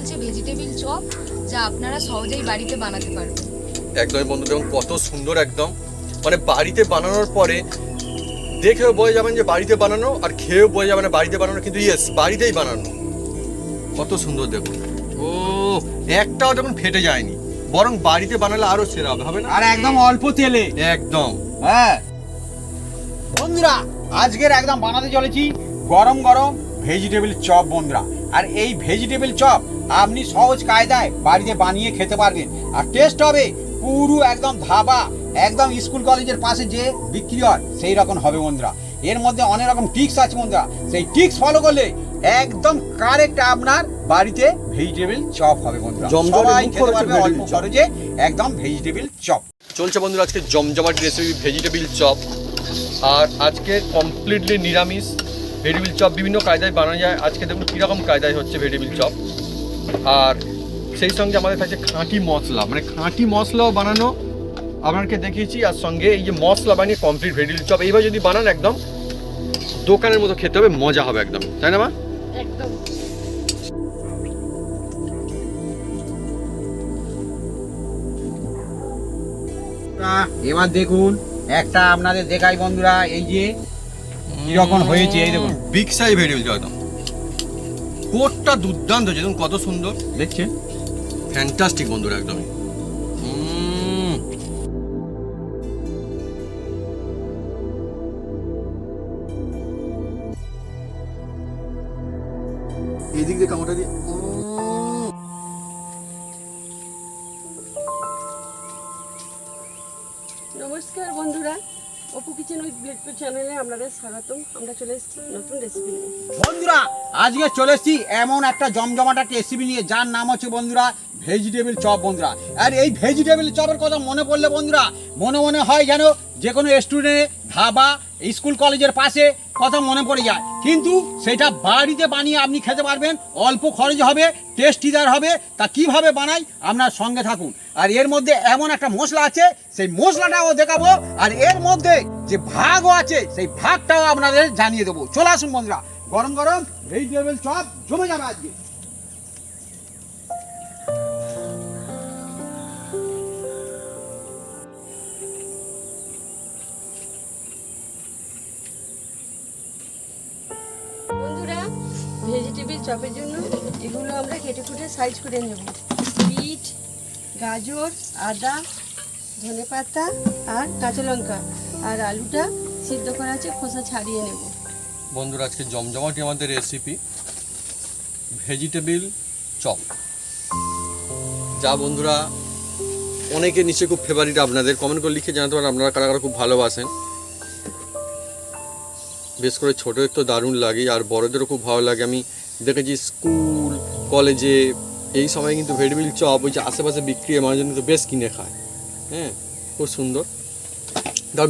চলছে vegetable chop, যা আপনারা সহজেই বাড়িতে বানাতে পারবেন। একদমই বন্ধু, দেখুন কত সুন্দর, একদম মানে বাড়িতে বানানোর পরে দেখেও বোঝা যাবেন যে বাড়িতে বানানো, আর খেয়েও বোঝা যাবে না বাড়িতে বানানো, কিন্তু ইয়েস বাড়িতেই বানানো। কত সুন্দর দেখুন, ও একটাও দেখুন ফেটে যায়নি, বরং বাড়িতে বানালে আরো সেরা হবে, হবে না? আর একদম অল্প তেলে একদম। হ্যাঁ বন্ধুরা, আজকের একদম বানাতে চলেছি গরম গরম ভেজিটেবল চপ বন্ধুরা। আর এই ভেজিটেবল চপ আপনি সহজ কায়দায় বাড়িতে বানিয়ে খেতে পারবেন, আর টেস্ট হবে পুরো একদম ধাবা, একদম স্কুল কলেজের পাশে যে বিক্রি হয় সেই রকম হবে বন্ধুরা। এর মধ্যে অনেক রকম টিক্স আছে বন্ধুরা, সেই টিক্স ফলো করলে একদম কারেক্ট আপনার বাড়িতে ভেজিটেবল চপ হবে বন্ধুরা। সবাই খেতে পারবে অল্প খরচে একদম ভেজিটেবল চপ। চলছে বন্ধুরা আজকে জমজমাট রেসিপি ভেজিটেবল চপ, আর আজকে কমপ্লিটলি নিরামিষ ভেজিটেবল চপ। বিভিন্ন কায়দায় বানানো যায়, আজকে দেখুন কীরকম কায়দায় হচ্ছে ভেজিটেবল চপ। আর সেই সঙ্গে আমাদের কাছে খাঁটি মশলা, মানে খাঁটি মশলাও বানানো আপনাকে দেখিয়েছি, আর সঙ্গে এই যে মশলা বানিয়ে কমপ্লিট ভেজিটেবল চপ। এইভাবে যদি বানান একদম দোকানের মতো খেতে হবে, মজা হবে একদম, তাই না মা? একদম। এবার দেখুন একটা আপনাদের দেখাই বন্ধুরা, এই যে কিরকম হয়েছে, এই দেখুন বিগ সাইজ ভেজিটেবল চপ, একদম কোটটা দুর্দান্ত হয়েছে, দেখুন কত সুন্দর দেখছেন, ফ্যান্টাস্টিক বন্ধুরা একদমই। এই দিক দিয়ে কামড়টা দিয়ে নমস্কার বন্ধুরা, অপু কিচেন উইথ ব্লেডপুর চ্যানেলে আপনাদের স্বাগতম। আমরা চলে এসেছি নতুন রেসিপি নিয়ে। বন্ধুরা আজকে চলে এসেছি এমন একটা জমজমাট একটা রেসিপি নিয়ে, যার নাম হচ্ছে বন্ধুরা ভেজিটেবল চপ বন্ধুরা। আর এই ভেজিটেবল চপের কথা মনে পড়লে বন্ধুরা মনে মনে হয় যেন যে কোনো স্টুডেন্ট ধাবা স্কুল কলেজের পাশে কথা মনে পড়ে যায়, কিন্তু সেটা বাড়িতে বানিয়ে আপনি খেতে পারবেন, অল্প খরচ হবে, টেস্টিদার হবে। তা কিভাবে বানাই আপনার সঙ্গে থাকুন। আর এর মধ্যে এমন একটা মশলা আছে, সেই মশলাটাও দেখাবো, আর এর মধ্যে যে ভাগও আছে সেই ভাগটাও আপনাদের জানিয়ে দেবো। চলে আসুন বন্ধুরা, গরম গরম ভেজিটেবল চপ জমে যাবে আজকে। বন্ধুরা, ভেজিটেবল চপের জন্য এগুলো আমরা কেটে কুটে সাইজ করে নেব। বিট, গাজর, আদা, ধনেপাতা আর কাঁচা লঙ্কা, আর আলুটা সিদ্ধ করা আছে, খোসা ছাড়িয়ে নেব। বন্ধুরা আজকে জমজমাটি আমাদের রেসিপি ভেজিটেবল চপ, যা বন্ধুরা অনেকে নিশ্চয়ই খুব ফেভারিট। আপনাদের কমেন্ট করে লিখে জানাতে পারেন আপনারা কারা কারা খুব ভালোবাসেন। বেশ করে ছোটোদের তো দারুণ লাগে, আর বড়দেরও খুব ভালো লাগে। আমি দেখেছি স্কুল কলেজে এই সময় কিন্তু ভেজিটেবল চপ ওই যে আশেপাশে বিক্রি হয়, মানুষজন কিন্তু বেশ কিনে খায়। হ্যাঁ, খুব সুন্দর। ধর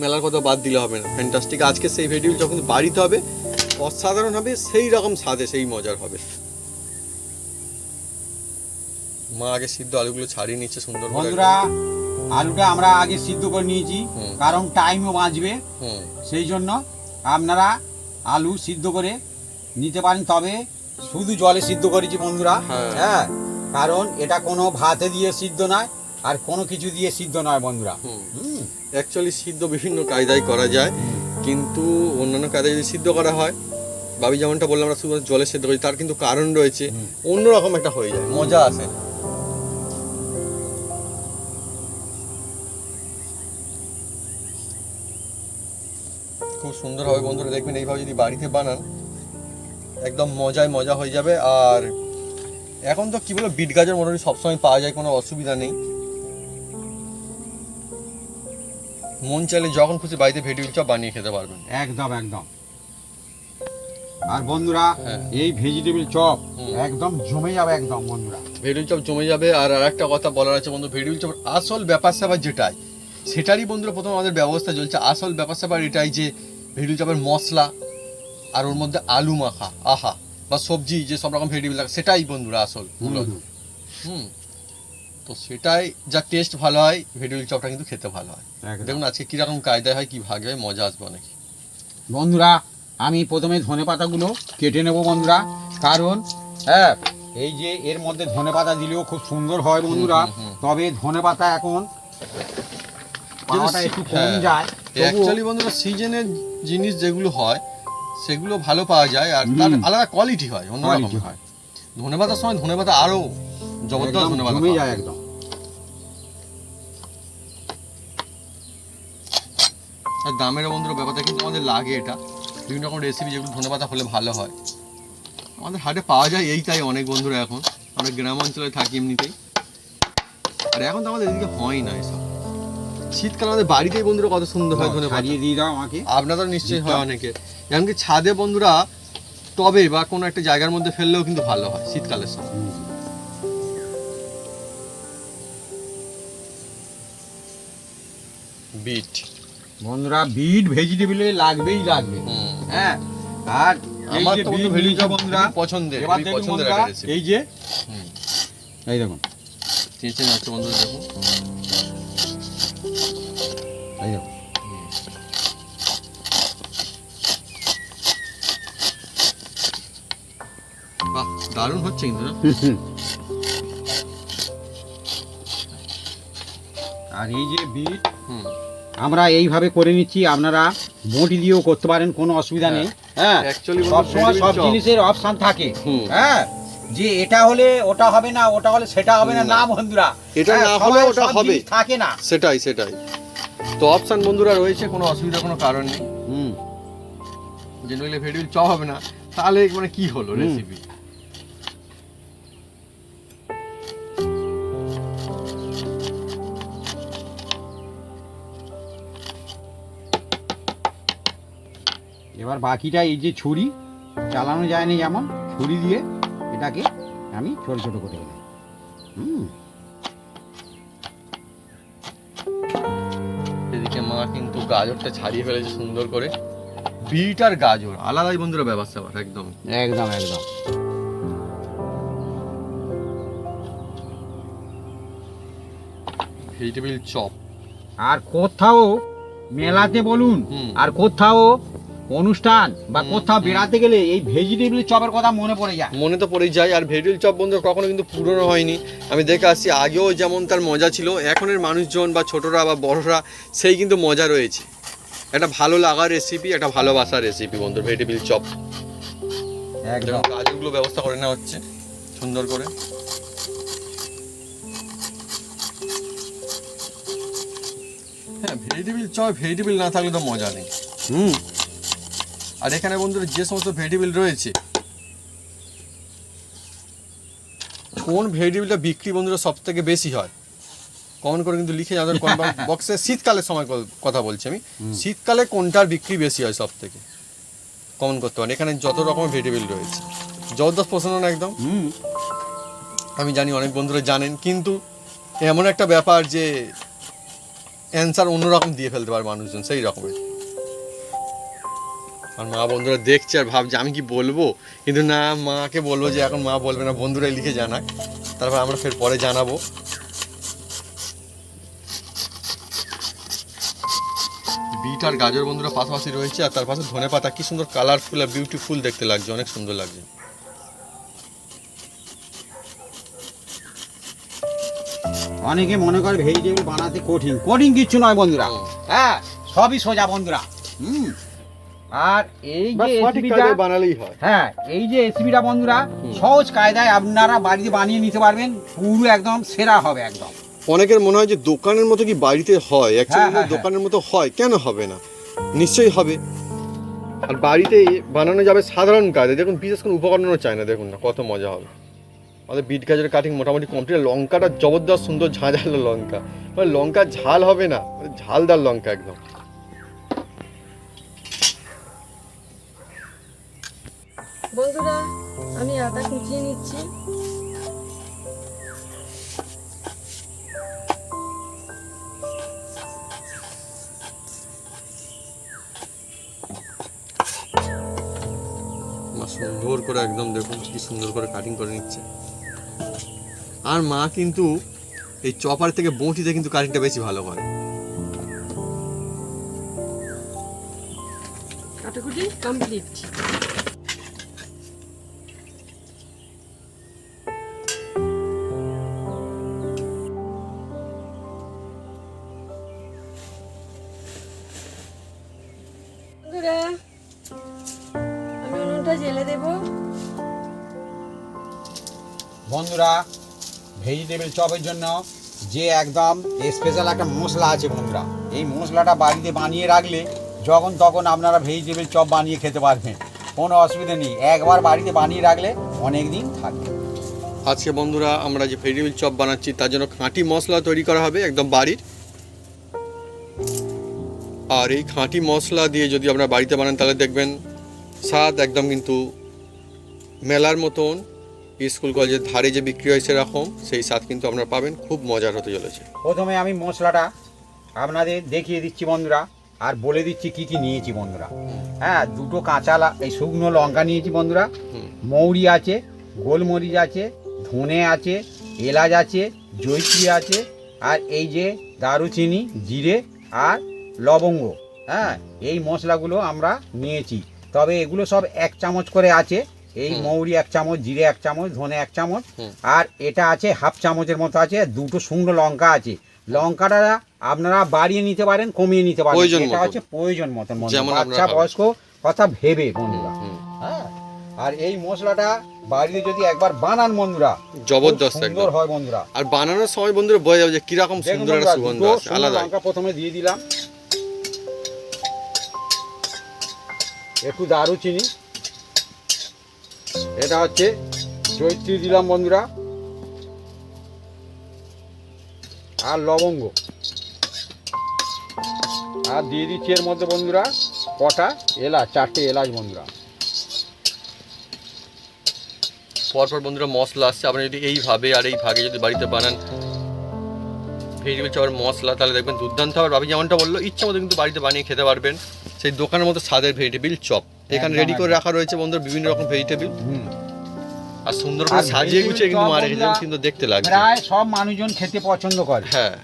মেলার কথা বাদ দিলে হবে না, ফ্যান্টাস্টিক। আজকে সেই ভেজিটেবল চপ কিন্তু বাড়িতে হবে, অসাধারণ হবে, সেই রকম স্বাদে, সেই মজার হবে। মা আগে সিদ্ধ আলুগুলো ছাড়িয়ে নিচ্ছে সুন্দর করে। বন্ধুরা আলুটা আমরা আগে সিদ্ধ করে নিয়েছি, কারণ টাইমও বাঁচবে, সেই জন্য আপনারা আলু সিদ্ধ করে নিতে পারেন। তবে শুধু জলে সিদ্ধ করেছি বন্ধুরা, হ্যাঁ, কারণ এটা কোনো ভাতে দিয়ে সিদ্ধ নয়, আর কোনো কিছু দিয়ে সিদ্ধ নয় বন্ধুরা। অ্যাকচুয়ালি সিদ্ধ বিভিন্ন কায়দায় করা যায়, কিন্তু অন্যান্য কায়দায় যদি সিদ্ধ করা হয়, ভাবি যেমনটা বললাম আমরা শুধু জলে সিদ্ধ করি, তার কিন্তু কারণ রয়েছে, অন্যরকম একটা হয়ে যায়, মজা আসে। খুব সুন্দর হবে বন্ধুরা, দেখবেন এইভাবে যদি বাড়িতে বানান একদম মজা হয়ে যাবে। আর এখন তো কি বলবো, বিট গাজর মোটামুটি সবসময় পাওয়া যায়, কোনো অসুবিধা নেই। মন চাইলে যখন খুশি বাড়িতে ভেজিটেবল চপ বানিয়ে খেতে পারবেন। একদম একদম। আর বন্ধুরা এই ভেজিটেবল চপ একদম জমে যাবে একদম বন্ধুরা, ভেজিটেবল চপ জমে যাবে। আর একটা কথা বলার আছে বন্ধু, ভেজিটেবল চপ আসল ব্যাপার স্যাপার যেটাই, সেটারই বন্ধুরা প্রথম আমাদের ব্যবস্থা চলছে। আসল ব্যাপার স্যাপার এটাই যে ভেজিটেবল চপের মশলা, আর ওর মধ্যে আলু মাখা, আহা, বা সবজি যে সব রকম ভেজিটেবল থাকে, সেটাই বন্ধুরা আসল মূলত। তো সেটাই যা টেস্ট ভালো হয়, ভেজিটেবল চপটা কিন্তু খেতে ভালো হয়। দেখুন আজকে কিরকম কায়দায় হয়, কি ভাগে হয়, মজা আসবে অনেক। বন্ধুরা আমি প্রথমে ধনেপাতাগুলো কেটে নেব বন্ধুরা, কারণ এই যে এর মধ্যে ধনেপাতা দিলেও খুব সুন্দর হয় বন্ধুরা। তবে ধনেপাতা এখন পাওয়াটা একটু কম যায়। অ্যাকচুয়ালি বন্ধুরা সিজনের জিনিস যেগুলো হয় সেগুলো ভালো পাওয়া যায় আর তার আলাদা কোয়ালিটি হয়, অন্যরকম হয়। ধনেপাতার সময় ধনেপাতা আরো জবরদস্ত ধনেপাতা জমে যায় একদম। আর দামের বন্ধুরা ব্যাপারটা কিন্তু আমাদের লাগে, এটা বিভিন্ন রকম রেসিপি যেগুলো ধনেপাতা হলে ভালো হয় আমাদের হাটে পাওয়া যায়, এইটাই অনেক বন্ধুরা। এখন আমরা গ্রাম অঞ্চলে থাকি এমনিতেই, আর এখন তো আমাদের এদিকে হয় না এসব। শীতকালে আমাদের বাড়িতেই বন্ধুরা কত সুন্দর হয় ধনেপাতা। ছাড়িয়ে দিয়ে দাও আমাকে। আপনাদের নিশ্চয়ই হয় অনেকে, এমনকি ছাদে বন্ধুরা টবে বা কোনো একটা জায়গার মধ্যে ফেললেও কিন্তু ভালো হয় শীতকালের সময়। বিট বন্ধুরা বিট ভেজিটেবলে লাগবেই লাগবে। হ্যাঁ, আর এই আমার যে তো বিট ভেজিটেবল নিয়েছে বন্ধুরা, পছন্দের, এবার খুবই দেখুন পছন্দের বন্ধুরা, একটা রেসিপি। এই যে এই দেখুন, চেঁচে যাচ্ছে বন্ধুরা, দেখুন এই দেখুন। বাহ, দারুণ হচ্ছে কিন্তু না? আর এই যে বিট হুম। আমরা এইভাবে করে নিচ্ছি, আপনারা বটি দিয়েও করতে পারেন, কোনো অসুবিধা নেই। হ্যাঁ, Actually সব সময় vegetable সব chop। জিনিসের অপশন থাকে। হুম। হ্যাঁ, যে এটা হলে ওটা হবে না, ওটা হলে সেটা হবে না, না বন্ধুরা। এটা হ্যাঁ, না হলে সবাই ওটা সব হবে। জিনিস থাকে না। সেটাই সেটাই তো অপশন বন্ধুরা রয়েছে, কোনো অসুবিধা কোনো কারণ নেই। হুম, যে নইলে ভেজিটেবল চপ হবে না, তাহলে মানে কি হলো রেসিপি। এবার বাকিটা এই যে ছুরি চালানো যায় না, যেমন ছুরি দিয়ে এটাকে আমি ছোট ছোট করে দিলাম। হুম, এদিকে মা কিন্তু গাজরটা ছাড়িয়ে ফেলেছে সুন্দর করে। বিট আর গাজর আলাদাই বন্ধুরা ব্যবস্থা একদম একদম একদম। Vegetable chop. আর কোথাও মেলাতে বলুন, হুম। আর কোথাও অনুষ্ঠান বা কোথাও বেড়াতে গেলে এই ভেজিটেবল চপের কথা মনে পড়ে যায়। মনে তো পড়েই যায়। আর ভেজিটেবল চপ বন্ধুরা কখনো কিন্তু পুরনো হয়নি, আমি দেখে আসছি আগেও যেমন তার মজা ছিল, এখনের মানুষজন বা ছোটরা বা বড়রা সেই কিন্তু মজা রয়েছে। একটা ভালো লাগার রেসিপি, একটা ভালোবাসার রেসিপি বন্ধু ভেজিটেবল চপ। একদম। গাজরগুলো ব্যবস্থা করে নেওয়া হচ্ছে সুন্দর করে। হ্যাঁ, ভেজিটেবল চপ ভেজিটেবল না থাকলে তো মজা নেই। হুম, আর এখানে বন্ধুরা যে সমস্ত ভেজিটেবল রয়েছে, কোন ভেজিটেবলটা বিক্রি বন্ধুরা সব থেকে বেশি হয় কমেন্ট করে কিন্তু লিখে যাদের কমেন্ট বক্সে। শীতকালের সময় কথা বলছি আমি, শীতকালে কোনটার বিক্রি বেশি হয় সব থেকে কমেন্ট করতে পারেন। এখানে যত রকমের ভেজিটেবল রয়েছে জবরদস্ত পছন্দ না একদম। হুম, আমি জানি অনেক বন্ধুরা জানেন, কিন্তু এমন একটা ব্যাপার যে অ্যান্সার অন্যরকম দিয়ে ফেলতে পারে মানুষজন সেই রকমের। আর মা বন্ধুরা দেখছে আর ভাবছে আমি কি বলবো, কিন্তু না, মাকে বলবো যে এখন মা বলবে না, বন্ধুরাই লিখে জানাক, তারপর আমরা ফের পরে জানাবো। বিট আর গাজর বন্ধুরা পাশাপাশি রয়েছে, আর তার পাশে ধনেপাতা। কি সুন্দর কালারফুল আর বিউটিফুল দেখতে লাগছে, অনেক সুন্দর লাগছে। অনেকে মনে করে ভেজিটেবল বানাতে কঠিন, কঠিন কিচ্ছু নয় বন্ধুরা। হ্যাঁ, সবই সোজা বন্ধুরা। হুম, আর এই যে রেসিপিটা বানালেই হয়। হ্যাঁ, এই যে রেসিপিটা বন্ধুরা সহজ কায়দায় আপনারা বাড়িতে বানিয়ে নিতে পারবেন, পুরো একদম সেরা হবে একদম। অনেকের মনে হয় যে দোকানের মতো কি বাড়িতে হয়, অ্যাকচুয়ালি হ্যাঁ। দোকানের মতো হয় কেন হবে না, নিশ্চয়ই হবে। আর বাড়িতে বানানো যাবে সাধারণ কাজে, দেখুন বিশেষ কোনো উপকরণও চাই না, দেখুন না কত মজা হবে। আমাদের বিট গাজরের কাটিং মোটামুটি কমপ্লিট। লঙ্কাটা জবরদস্ত সুন্দর ঝাঁঝালো লঙ্কা, মানে লঙ্কা ঝাল হবে না, ঝালদার লঙ্কা একদম। বন্ধুরা আমি আদা কুচিয়ে নিচ্ছি। মা সুন্দর করে একদম দেখুন কি সুন্দর করে কাটিং করে নিচ্ছে। আর মা কিন্তু এই চপার থেকে বঁটিতে কিন্তু কাটিংটা বেশি ভালো করে। কাটাকুটি কমপ্লিট। বন্ধুরা, আমি উনুনটা জ্বেলে দেব। বন্ধুরা, ভেজিটেবল চপের জন্য যে একদম স্পেশাল একটা মশলা আছে বন্ধুরা, এই মশলাটা বাড়িতে বানিয়ে রাখলে যখন তখন আপনারা ভেজিটেবল চপ বানিয়ে খেতে পারবেন, কোনো অসুবিধা নেই। একবার বাড়িতে বানিয়ে রাখলে অনেক দিন থাকবে। আজকে বন্ধুরা আমরা যে ভেজিটেবল চপ বানাচ্ছি তার জন্য খাঁটি মশলা তৈরি করা হবে একদম বাড়ির। আর এই খাঁটি মশলা দিয়ে যদি আপনারা বাড়িতে বানান তাহলে দেখবেন স্বাদ একদম কিন্তু মেলার মতন, স্কুল কলেজের ধারে যে বিক্রি হয় সেরকম সেই স্বাদ কিন্তু আপনারা পাবেন। খুব মজার হতে চলেছে। প্রথমে আমি মশলাটা আপনাদের দেখিয়ে দিচ্ছি বন্ধুরা, আর বলে দিচ্ছি কি কি নিয়েছি বন্ধুরা। হ্যাঁ, দুটো কাঁচা এই শুকনো লঙ্কা নিয়েছি বন্ধুরা, মৌরি আছে, গোলমরিচ আছে, ধনে আছে, এলাচ আছে, জয়িত্রী আছে, আর এই যে দারুচিনি, জিরে আর লবঙ্গ। হ্যাঁ, এই মশলাগুলো আমরা নিয়েছি, তবে এগুলো সব 1 চামচ করে আছে। এই মৌরি 1 চামচ, জিরে 1 চামচ, ধনে 1 চামচ, আর এটা আছে 1/2 চামচের মতো আছে। দুটো শুকনো লঙ্কা আছে। লঙ্কাটা আপনারা বাড়িয়ে নিতে পারেন, কমিয়ে নিতে পারেন, এটা হচ্ছে প্রয়োজন মতন। বাচ্চা বয়স্ক কথা ভেবে বন্ধুরা। হ্যাঁ, আর এই মশলাটা বাড়িতে যদি একবার বানান বন্ধুরা, জবরদস্ত সুন্দর হয় বন্ধুরা। আর বানানোর সময় বন্ধুরা বোঝা যাবে যে কিরকম সুন্দর একটা সুগন্ধ আছে, আলাদা। লঙ্কা প্রথমে দিয়ে দিলাম, একটু দারুচিনি, এটা হচ্ছে জয়িত্রী দিলাম বন্ধুরা, আর লবঙ্গ, আর দিয়ে দিচ্ছি এর মধ্যে বন্ধুরা কটা এলাচ, 4টে এলাচ বন্ধুরা। পরপর বন্ধুরা মশলা আসছে। আপনি যদি এইভাবে আর এই ভাগে যদি বাড়িতে বানান ভেজিটেবল চপের মশলা, তাহলে দেখবেন দুর্দান্ত হবে। ভাবি যেমনটা বললো, ইচ্ছা মতো কিন্তু বাড়িতে বানিয়ে খেতে পারবেন সেই দোকানের মতো স্বাদের ভেজিটেবল চপ। এখানে রেডি করে রাখা রয়েছে বন্ধুরা বিভিন্ন রকম ভেজিটেবল, আর সুন্দর করে সাজিয়ে গুছিয়ে কিন্তু মা রেখেছেন, কিন্তু দেখতে লাগবে। প্রায় সব মানুষজন খেতে পছন্দ করে। হ্যাঁ,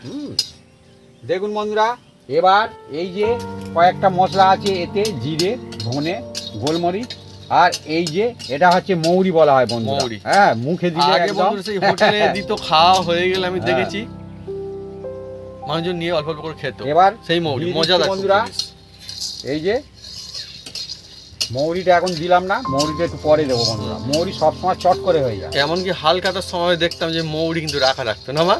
দেখুন বন্ধুরা, এবার এই যে কয়েকটা মশলা আছে এতে, জিরে, ধনে, গোলমরিচ, আর এই যে এটা হচ্ছে মৌরি বলা হয় বন্ধুরা। মৌরি, হ্যাঁ, মুখে দিলে আগে একদম বন্ধুরা সেই হোটেলে দিত, খাওয়া হয়ে গেলে আমি দেখেছি মানুষজন নিয়ে অল্প অল্প করে খেত। এবার সেই মৌরি মজাদার বন্ধুরা, এই যে মৌরিটা এখন দিলাম না, মৌরিটা একটু পরে দেবো বন্ধুরা। মৌরি সবসময় চট করে হয়ে যায়। এমনকি হাল কাটার সময় দেখতাম যে মৌরি কিন্তু রাখতো না মা।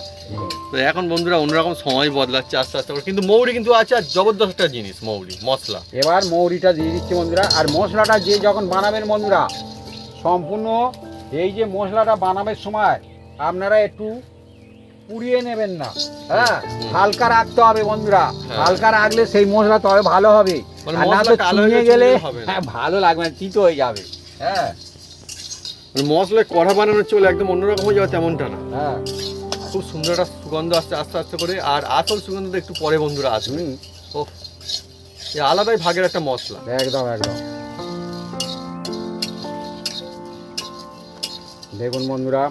তো এখন বন্ধুরা অন্যরকম সময় বদলাচ্ছে আস্তে আস্তে করে, কিন্তু মৌরি কিন্তু আছে। আর জবরদস্ত একটা জিনিস মৌরি মশলা। এবার মৌরিটা দিয়ে দিচ্ছি বন্ধুরা। আর মশলাটা যে যখন বানাবেন বন্ধুরা, সম্পূর্ণ এই যে মশলাটা বানাবের সময় আপনারা একটু পুড়িয়ে নেবেন না। হ্যাঁ, হালকা রাখতে হবে বন্ধুরা। হালকা রাখলে সেই মশলা তবে ভালো হবে, আর না তো চুইয়ে গেলে ভালো লাগবে না, তিতো হয়ে যাবে। হ্যাঁ, মশলা কড়া বানানো চলে একদম অন্যরকম হয়ে যাবে তেমনটা না। হ্যাঁ, খুব সুন্দর একটা সুগন্ধ আসছে আস্তে আস্তে করে। আর আসল সুগন্ধটা একটু পরে বন্ধুরা আসবে। ও, এই আলাদাই ভাগের একটা মশলা। একদম একদম। দেখুন বন্ধুরা,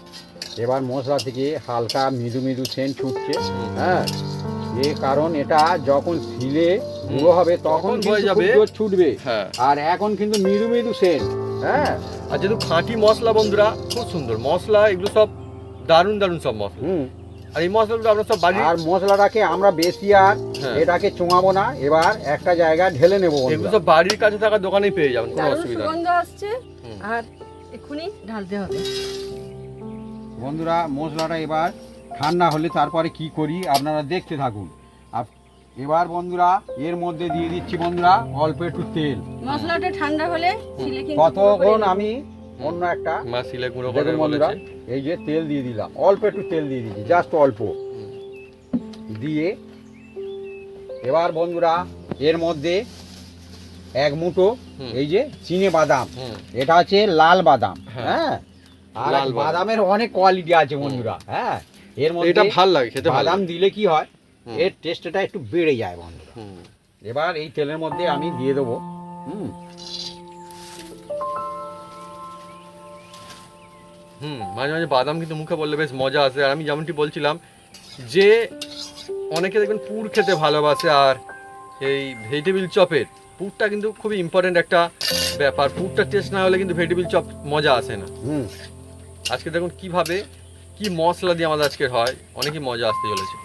এবার মশলা থেকে হালকা মৃদু মৃদু সেন্ট ছুটছে। হ্যাঁ, এই কারণ এটা যখন শিলে গুঁড়ো হবে তখন হয়ে যাবে, ছুটবে। হ্যাঁ, আর এখন কিন্তু মৃদু মৃদু সেন্ট। হ্যাঁ, আর যেহেতু খাঁটি মশলা বন্ধুরা, খুব সুন্দর মশলা, এগুলো সব দারুণ দারুণ সব মশলা। আর এই মশলাগুলো আমরা সব বাড়ি, আর মশলাটাকে আমরা বেশি আর এটাকে চোঙাবো না, এবার একটা জায়গায় ঢেলে নেবো। এগুলো সব বাড়ির কাছে থাকা দোকানেই পেয়ে যাবেন, কোনো অসুবিধা নেই। সুগন্ধ আসছে, আর এক্ষুনি ঢালতে হবে বন্ধুরা। মশলাটা এবার ঠান্ডা হলে তারপরে কি করি আপনারা দেখতে থাকুন। আর এবার বন্ধুরা এর মধ্যে দিয়ে দিচ্ছি বন্ধুরা অল্প একটু তেল। মশলাটা ঠান্ডা হলে শিলে কিন্তু কতক্ষণ আমি অন্য একটা মা শিলে গুঁড়ো করে দেখুন বন্ধুরা, বলেছে। এই যে তেল দিয়ে দিলাম, অল্প একটু তেল দিয়ে দিচ্ছি, জাস্ট অল্প দিয়ে। এবার বন্ধুরা এর মধ্যে 1 মুঠো এই যে চিনে বাদাম, এটা হচ্ছে লাল বাদাম। হ্যাঁ, আর বাদামের অনেক কোয়ালিটি আছে বন্ধুরা। হ্যাঁ, এর মধ্যে এটা ভালো লাগে খেতে। বাদাম দিলে কি হয়, এর টেস্টটা একটু বেড়ে যায় বন্ধুরা। এবার এই তেলের মধ্যে আমি দিয়ে দেবো মাঝে মাঝে বাদাম কিন্তু মুখে বললে বেশ মজা আসে। আর আমি যেমনটি বলছিলাম যে অনেকে দেখবেন পুর খেতে ভালোবাসে, আর এই ভেজিটেবল চপের পুরটা কিন্তু খুবই ইম্পর্টেন্ট একটা ব্যাপার। পুরটা টেস্ট না হলে কিন্তু ভেজিটেবল চপ মজা আসে না। আজকে দেখুন কিভাবে কি মশলা দিয়ে আমাদের আজকে হয়, অনেকই মজা আসতে চলেছে।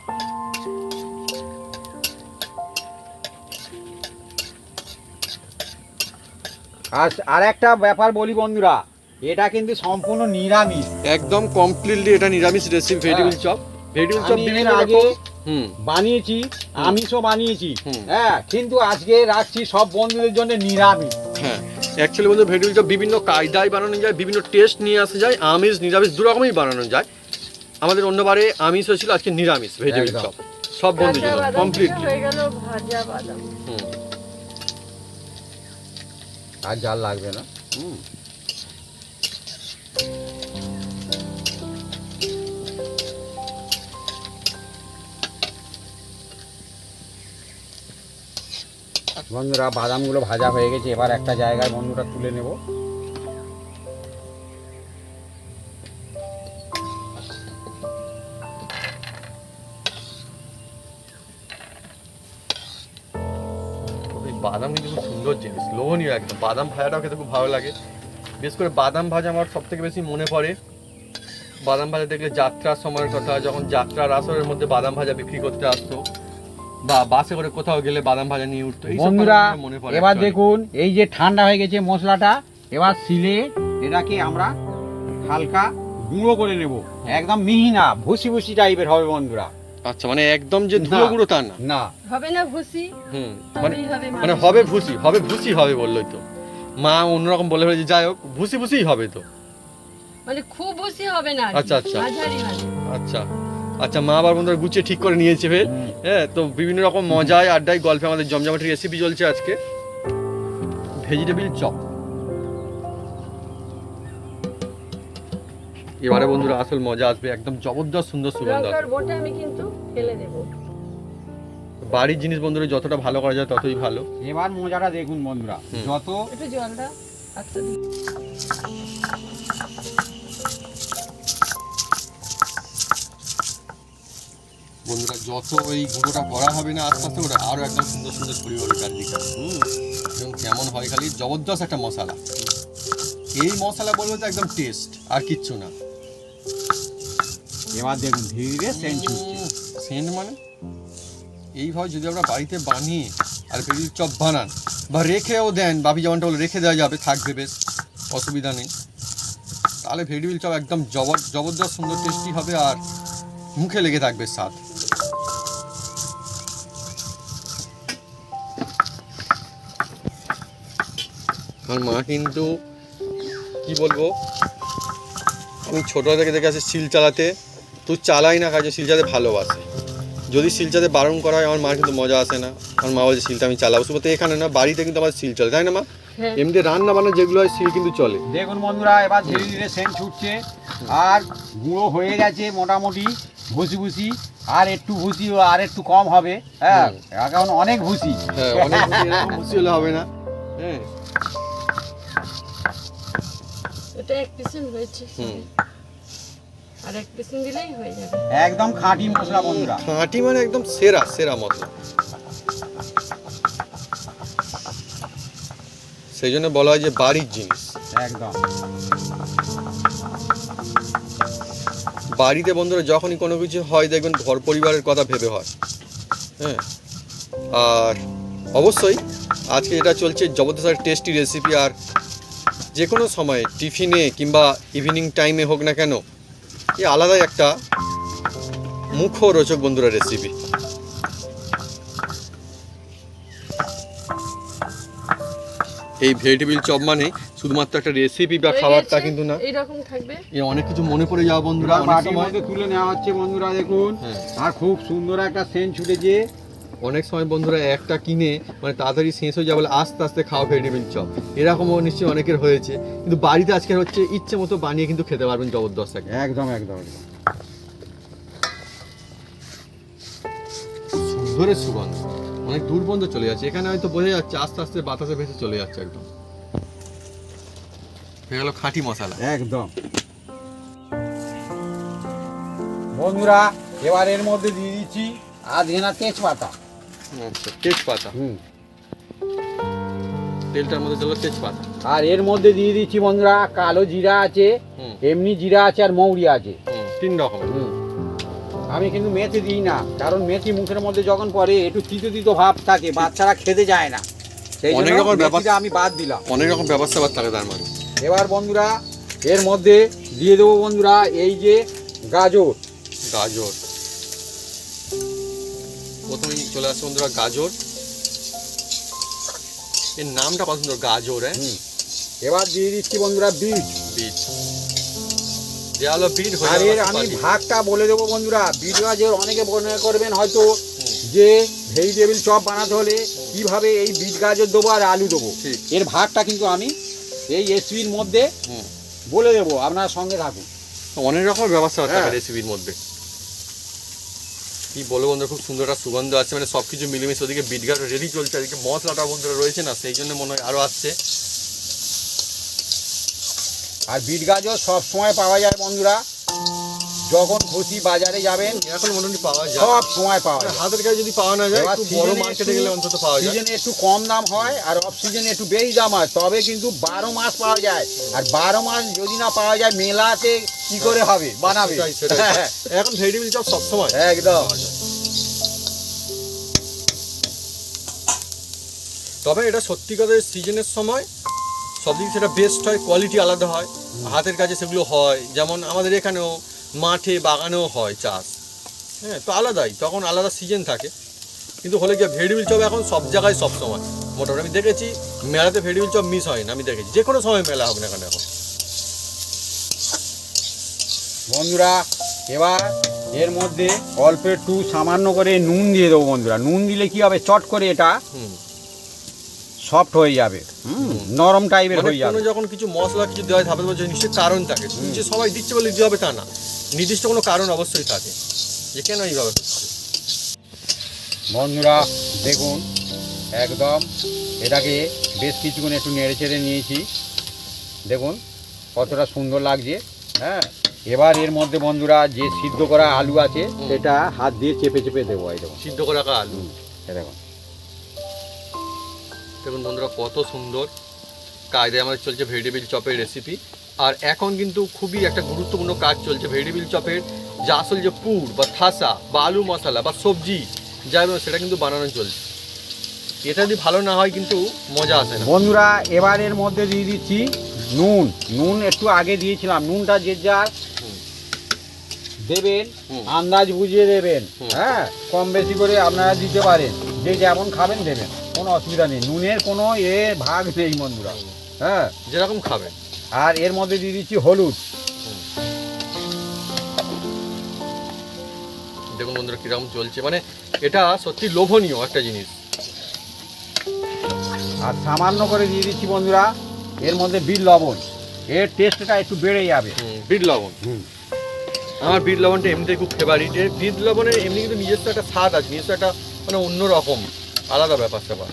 আর একটা ব্যাপার বলি বন্ধুরা, এটা কিন্তু সম্পূর্ণ নিরামিষ। একদম কমপ্লিটলি এটা নিরামিষ recipe vegetable chop. Vegetable chop আমি বিভিন্ন এর আগে হুম বানিয়েছি, আমিষও বানিয়েছি, হুম। হ্যাঁ, কিন্তু আজকে রাখছি সব বন্ধুদের জন্য নিরামিষ। হ্যাঁ অ্যাকচুয়ালি বলতে ভেজিটেবিল চপ বিভিন্ন কায়দায় বানানো যায়, বিভিন্ন টেস্ট নিয়ে আসা যায়, আমিষ নিরামিষ দু রকমই বানানো যায়। আমাদের অন্যবারে আমিষ হয়েছিল, আজকে নিরামিষ ভেজিটেবিল একদম। চপ সব বন্ধুদের কাঁচা জন্য বাদাম কমপ্লিটলি। হয়ে গেল ভাজা বাদাম। হুম আর জাল লাগবে না। বন্ধুরা বাদামগুলো ভাজা হয়ে গেছে, এবার একটা জায়গায় বন্ধুরা তুলে নেব। এই বাদাম কিন্তু খুব সুন্দর জিনিস, লোভনীয় একদম। বাদাম ভাজাটাও খেতে খুব ভালো লাগে। বিশেষ করে বাদাম ভাজা আমার সব থেকে বেশি মনে পড়ে, বাদাম ভাজা দেখলে যাত্রার সময়ের কথা, যখন যাত্রার আসরের মধ্যে বাদাম ভাজা বিক্রি করতে আসতো, বা বাসে করে কোথাও গেলে বাদাম ভাজা নিয়ে উঠতো। এই সব বন্ধুরা কথা মনে পড়ে এবার actually। দেখুন, এই যে ঠান্ডা হয়ে গেছে মশলাটা, এবার শিলে এটাকে আমরা হালকা গুঁড়ো করে নেব। একদম মিহি না, ভুসি ভুসি টাইপের হবে বন্ধুরা। আচ্ছা মানে একদম যে ধুলো গুঁড়ো তা না। না, হবে না ভুসি, হুম মানে তবেই হবে মানে মাংস। হবে ভুসি, হবে ভুসি হবে বললোই তো মা, অন্যরকম বলে ফেলেছে, যাই হোক ভুসি ভুসিই হবে তো। মানে খুব ভুসি হবে না, আচ্ছা, আচ্ছা। মাঝারি হবে। আচ্ছা আচ্ছা, মা আবার বন্ধুরা গুছিয়ে ঠিক করে নিয়েছে ফের। হ্যাঁ, তো বিভিন্ন রকম মজায় আড্ডায় গল্পে আমাদের জমজমাটি রেসিপি চলছে আজকে ভেজিটেবিল চপ। এবারে বন্ধুরা আসল মজা আসবে, একদম জবরদস্ত সুন্দর সুগন্ধ লঙ্কার আসবে। বোটা আমি কিন্তু ফেলে দেব। বাড়ির জিনিস বন্ধুরা যতটা ভালো করা যায় ততই ভালো। এবার মজাটা দেখুন বন্ধুরা, হুম। যত একটু জলটা আস্তে দিই। বন্ধুরা যত এই গুঁড়োটা করা হবে না আস্তে আস্তে, ওটা আরো একদম সুন্দর সুন্দর ছড়িয়ে হবে চারদিকে। এবং কেমন হয় খালি জবরদস্ত একটা মশলা। এই মশলা বলবো তো একদম টেস্ট, আর কিচ্ছু না। এবার দেখুন ধীরে ধীরে সেন্ট ছুটছে। সেন্ট মানে এইভাবে যদি আমরা বাড়িতে বানিয়ে আর ভেজিটেবিল চপ বানান বা রেখেও দেন, বাপি যেমনটা বলে রেখে দেওয়া যাবে, থাকবে বেশ, অসুবিধা নেই, তাহলে ভেজিটেবিল চপ একদম জবরদস্ত সুন্দর টেস্টি হবে আর মুখে লেগে থাকবে স্বাদ। আমার মা কিন্তু কি বলবো, আমি ছোটো থেকে দেখে আসি শিল চালাতে, তুই চালাই না কাজে শিল চালাতে ভালোবাসে। যদি শিল চালাতে বারণ করা হয় আমার মার কিন্তু মজা আসে না। আমার মা বলছে শিলটা আমি চালাবো, শুধু এখানে না বাড়িতে কিন্তু আমার শিল চলে, তাই না মা? হ্যাঁ। এমনি রান্না বান্না যেগুলো হয় শিল কিন্তু চলে। দেখুন বন্ধুরা এবার ধীরে ধীরে সেন্ট ছুটছে, আর গুঁড়ো হয়ে গেছে মোটামুটি ভুসি ভুসি, আর একটু ভুসি আর একটু কম হবে। হ্যাঁ, এখন অনেক ভুসি। হ্যাঁ অনেক ভুসি, এরকম ভুসি হলে হবে না। হ্যাঁ এটা 1% হয়েছে, হুম। আর 1% দিলেই হয়ে যাবে। একদম খাঁটি মশলা বন্ধুরা। খাঁটি মানে একদম সেরা সেরা মশলা। সেই জন্য বলা হয় যে বাড়ির জিনিস। একদম বাড়িতে বন্ধুরা যখনই কোনো কিছু হয় দেখবেন ঘর পরিবারের কথা ভেবে হয়। হ্যাঁ, আর অবশ্যই আজকে এটা চলছে জবরদস্ত টেস্টি রেসিপি, আর যে কোনো সময় টিফিনে কিংবা ইভিনিং টাইমে হোক না কেন, এই আলাদাই একটা মুখরোচক বন্ধুরা রেসিপি। এই ভেজিটেবিল চপ মানে শুধুমাত্র একটা রেসিপি বা হয়ে খাবার তা গেছে, কিন্তু না, এইরকম থাকবে। এ অনেক কিছু মনে পড়ে যাওয়া বন্ধুরা অনেক বাটির সময়। মধ্যে তুলে নেওয়া হচ্ছে বন্ধুরা, দেখুন। হ্যাঁ। আর খুব সুন্দর একটা সেন্ট ছুটেছে। অনেক সময় বন্ধুরা একটা কিনে মানে তাড়াতাড়ি শেষ হয়ে যাবে বলে আস্তে আস্তে খাওয়া ভেজিটেবিল চপ, এরকমও নিশ্চয়ই অনেকের হয়েছে। কিন্তু বাড়িতে আজকে হচ্ছে ইচ্ছে মতো বানিয়ে কিন্তু খেতে পারবেন জবরদস্ত একটা। একদম একদম একদম সুন্দরের সুগন্ধ অনেক দূর পর্যন্ত চলে যাচ্ছে, এখানে হয়তো বোঝা যাচ্ছে আস্তে আস্তে বাতাসে ভেসে চলে যাচ্ছে একদম। হয়ে গেল খাঁটি মশলা। একদম বন্ধুরা, এবার এর মধ্যে দিয়ে দিচ্ছি আধখানা তেজপাতা। আচ্ছা, তেজপাতা, হুম। তেলটার মধ্যে দিল তেজপাতা। আর এর মধ্যে দিয়ে দিচ্ছি বন্ধুরা কালো জিরা আছে, হুম। এমনি জিরা আছে, আর মৌরি আছে। তিন রকমের। হুম। আমি কিন্তু মেথি দিই না, কারণ মেথি মুখের মধ্যে যখন পড়ে একটু তিতো তিতো ভাব থাকে, বাচ্চারা খেতে যায় না। সেই অনেক জন্য রকম ব্যাপার- মেথিটা আমি বাদ দিলাম। অনেক রকম ব্যবস্থা থাকে তার মানে। এবার বন্ধুরা এর মধ্যে দিয়ে দেবো বন্ধুরা এই যে গাজর। গাজর প্রথমেই চলে আসছে বন্ধুরা গাজর। এর নামটা কত সুন্দর, গাজর। হ্যাঁ, এবার দিয়ে দিচ্ছি বন্ধুরা বিট। বিট দেওয়া হলো, বিট হয়ে আর গেল এর আমি সুপারি। ভাগটা বলে দেবো বন্ধুরা। বিট গাজর অনেকে মনে করবেন হয়তো যে ভেজিটেবিল চপ বানাতে হলে কিভাবে এই বিট গাজর দেবো আর আলু দেবো। ঠিক। এর ভাগটা কিন্তু আমি এই রেসিপির মধ্যে হুম। বলে দেবো, আপনারা সঙ্গে থাকুন। অনেক রকম ব্যবস্থা থাকে হ্যাঁ। রেসিপির মধ্যে। কি বলবো বন্ধুরা, খুব সুন্দর একটা সুগন্ধ আছে, মানে সব কিছু মিলেমিশে। ওদিকে বিট গাজর রেডি চলছে, এদিকে মশলাটা বন্ধুরা রয়েছে না, সেই জন্য মনে হয় আরও আসছে। আর বিট গাজর সব সময় পাওয়া যায় বন্ধুরা, যখন খুশি বাজারে যাবেন এখন মোটামুটি পাওয়া যায়, সব সময় পাওয়া যায়। হাতের কাছে যদি পাওয়া না যায় এবার একটু বড় সিজনে মার্কেটে একটু- গেলে অন্তত পাওয়া যায়। সিজনে একটু কম দাম হয় আর অফ সিজনে একটু বেশি দাম হয়, তবে কিন্তু 12 মাস পাওয়া যায়। আর 12 মাস যদি না পাওয়া যায় মেলাতে কি করে হবে, বানাবে। সেটাই, সেটাই। এখন ভেজিটেবিল চপ সবসময় একদম। পাওয়া যায়। তবে এটা সত্যিকারের সিজনের সময় সব দিক সেটা বেস্ট হয়, কোয়ালিটি আলাদা হয়, হাতের কাছে সেগুলো হয়। যেমন আমাদের এখানেও মাঠে বাগানেও হয় চাষ, হ্যাঁ, তো আলাদাই, তখন আলাদা সিজন থাকে। কিন্তু হলে গিয়ে ভেজিটেবিল চপ এখন সব জায়গায় সব সময় মোটামুটি আমি দেখেছি, মেলাতে ভেজিটেবিল চপ মিস হয় না, আমি দেখেছি যে কোনো সময় মেলা হবে না এখানে এখন। বন্ধুরা এবার এর মধ্যে অল্প একটু সামান্য করে নুন দিয়ে দেবো বন্ধুরা। নুন দিলে কি হবে, চট করে এটা হুম, সফট হয়ে যাবে, নরম টাইপের মানে হয়ে যাবে। কোনো যখন কিছু মশলা কিছু দেওয়া হয় ধাপে ধাপে নিশ্চয়ই কারণ থাকে, যে সবাই দিচ্ছে বলে দিতে হবে তা না, নির্দিষ্ট কোনো কারণ অবশ্যই থাকে যে কেন এইভাবে হচ্ছে। বন্ধুরা দেখুন একদম এটাকে বেশ কিছুক্ষণ একটু নেড়ে চেড়ে নিয়েছি, দেখুন কতটা সুন্দর লাগছে। হ্যাঁ, এবার এর মধ্যে বন্ধুরা যে সিদ্ধ করা আলু আছে সেটা হাত দিয়ে চেপে চেপে দেবো। এই দেখুন, সিদ্ধ করে রাখা আলু, এই দেখুন। দেখুন বন্ধুরা কত সুন্দর কায়দায় আমাদের চলছে ভেজিটেবিল চপের রেসিপি। আর এখন কিন্তু খুবই একটা গুরুত্বপূর্ণ কাজ চলছে ভেজিটেবিল চপের, যে আসল যে পুর বা থাসা বা আলু মশলা বা সবজি যাই বলো সেটা কিন্তু বানানো চলছে। এটা যদি ভালো না হয় কিন্তু মজা আসে না। বন্ধুরা এবার এর মধ্যে দিয়ে দিচ্ছি নুন। নুন একটু আগে দিয়েছিলাম, নুনটা যে যার দেবেন হুম। আন্দাজ বুঝিয়ে দেবেন। হুম। হ্যাঁ, কম বেশি করে আপনারা দিতে পারেন, যে যেমন খাবেন দেবেন, কোনো অসুবিধা নেই। নুনের কোনো ভাগ নেই বন্ধুরা। হ্যাঁ, যেরকম খাবেন। আর এর মধ্যে দিয়ে দিচ্ছি হলুদ। দেখুন বন্ধুরা কিরকম চলছে, মানে এটা সত্যি লোভনীয় একটা জিনিস। আর সামান্য করে দিয়ে দিচ্ছি বন্ধুরা এর মধ্যে বিট লবণ। এর টেস্টটা একটু বেড়ে যাবে। বিট লবণ, আমার বিট লবণটা এমনিতে খুব ফেভারিট। এর বিট লবণের এমনি কিন্তু নিজস্ব একটা স্বাদ আছে, নিজস্ব একটা মানে অন্যরকম আলাদা ব্যাপার স্যাপার।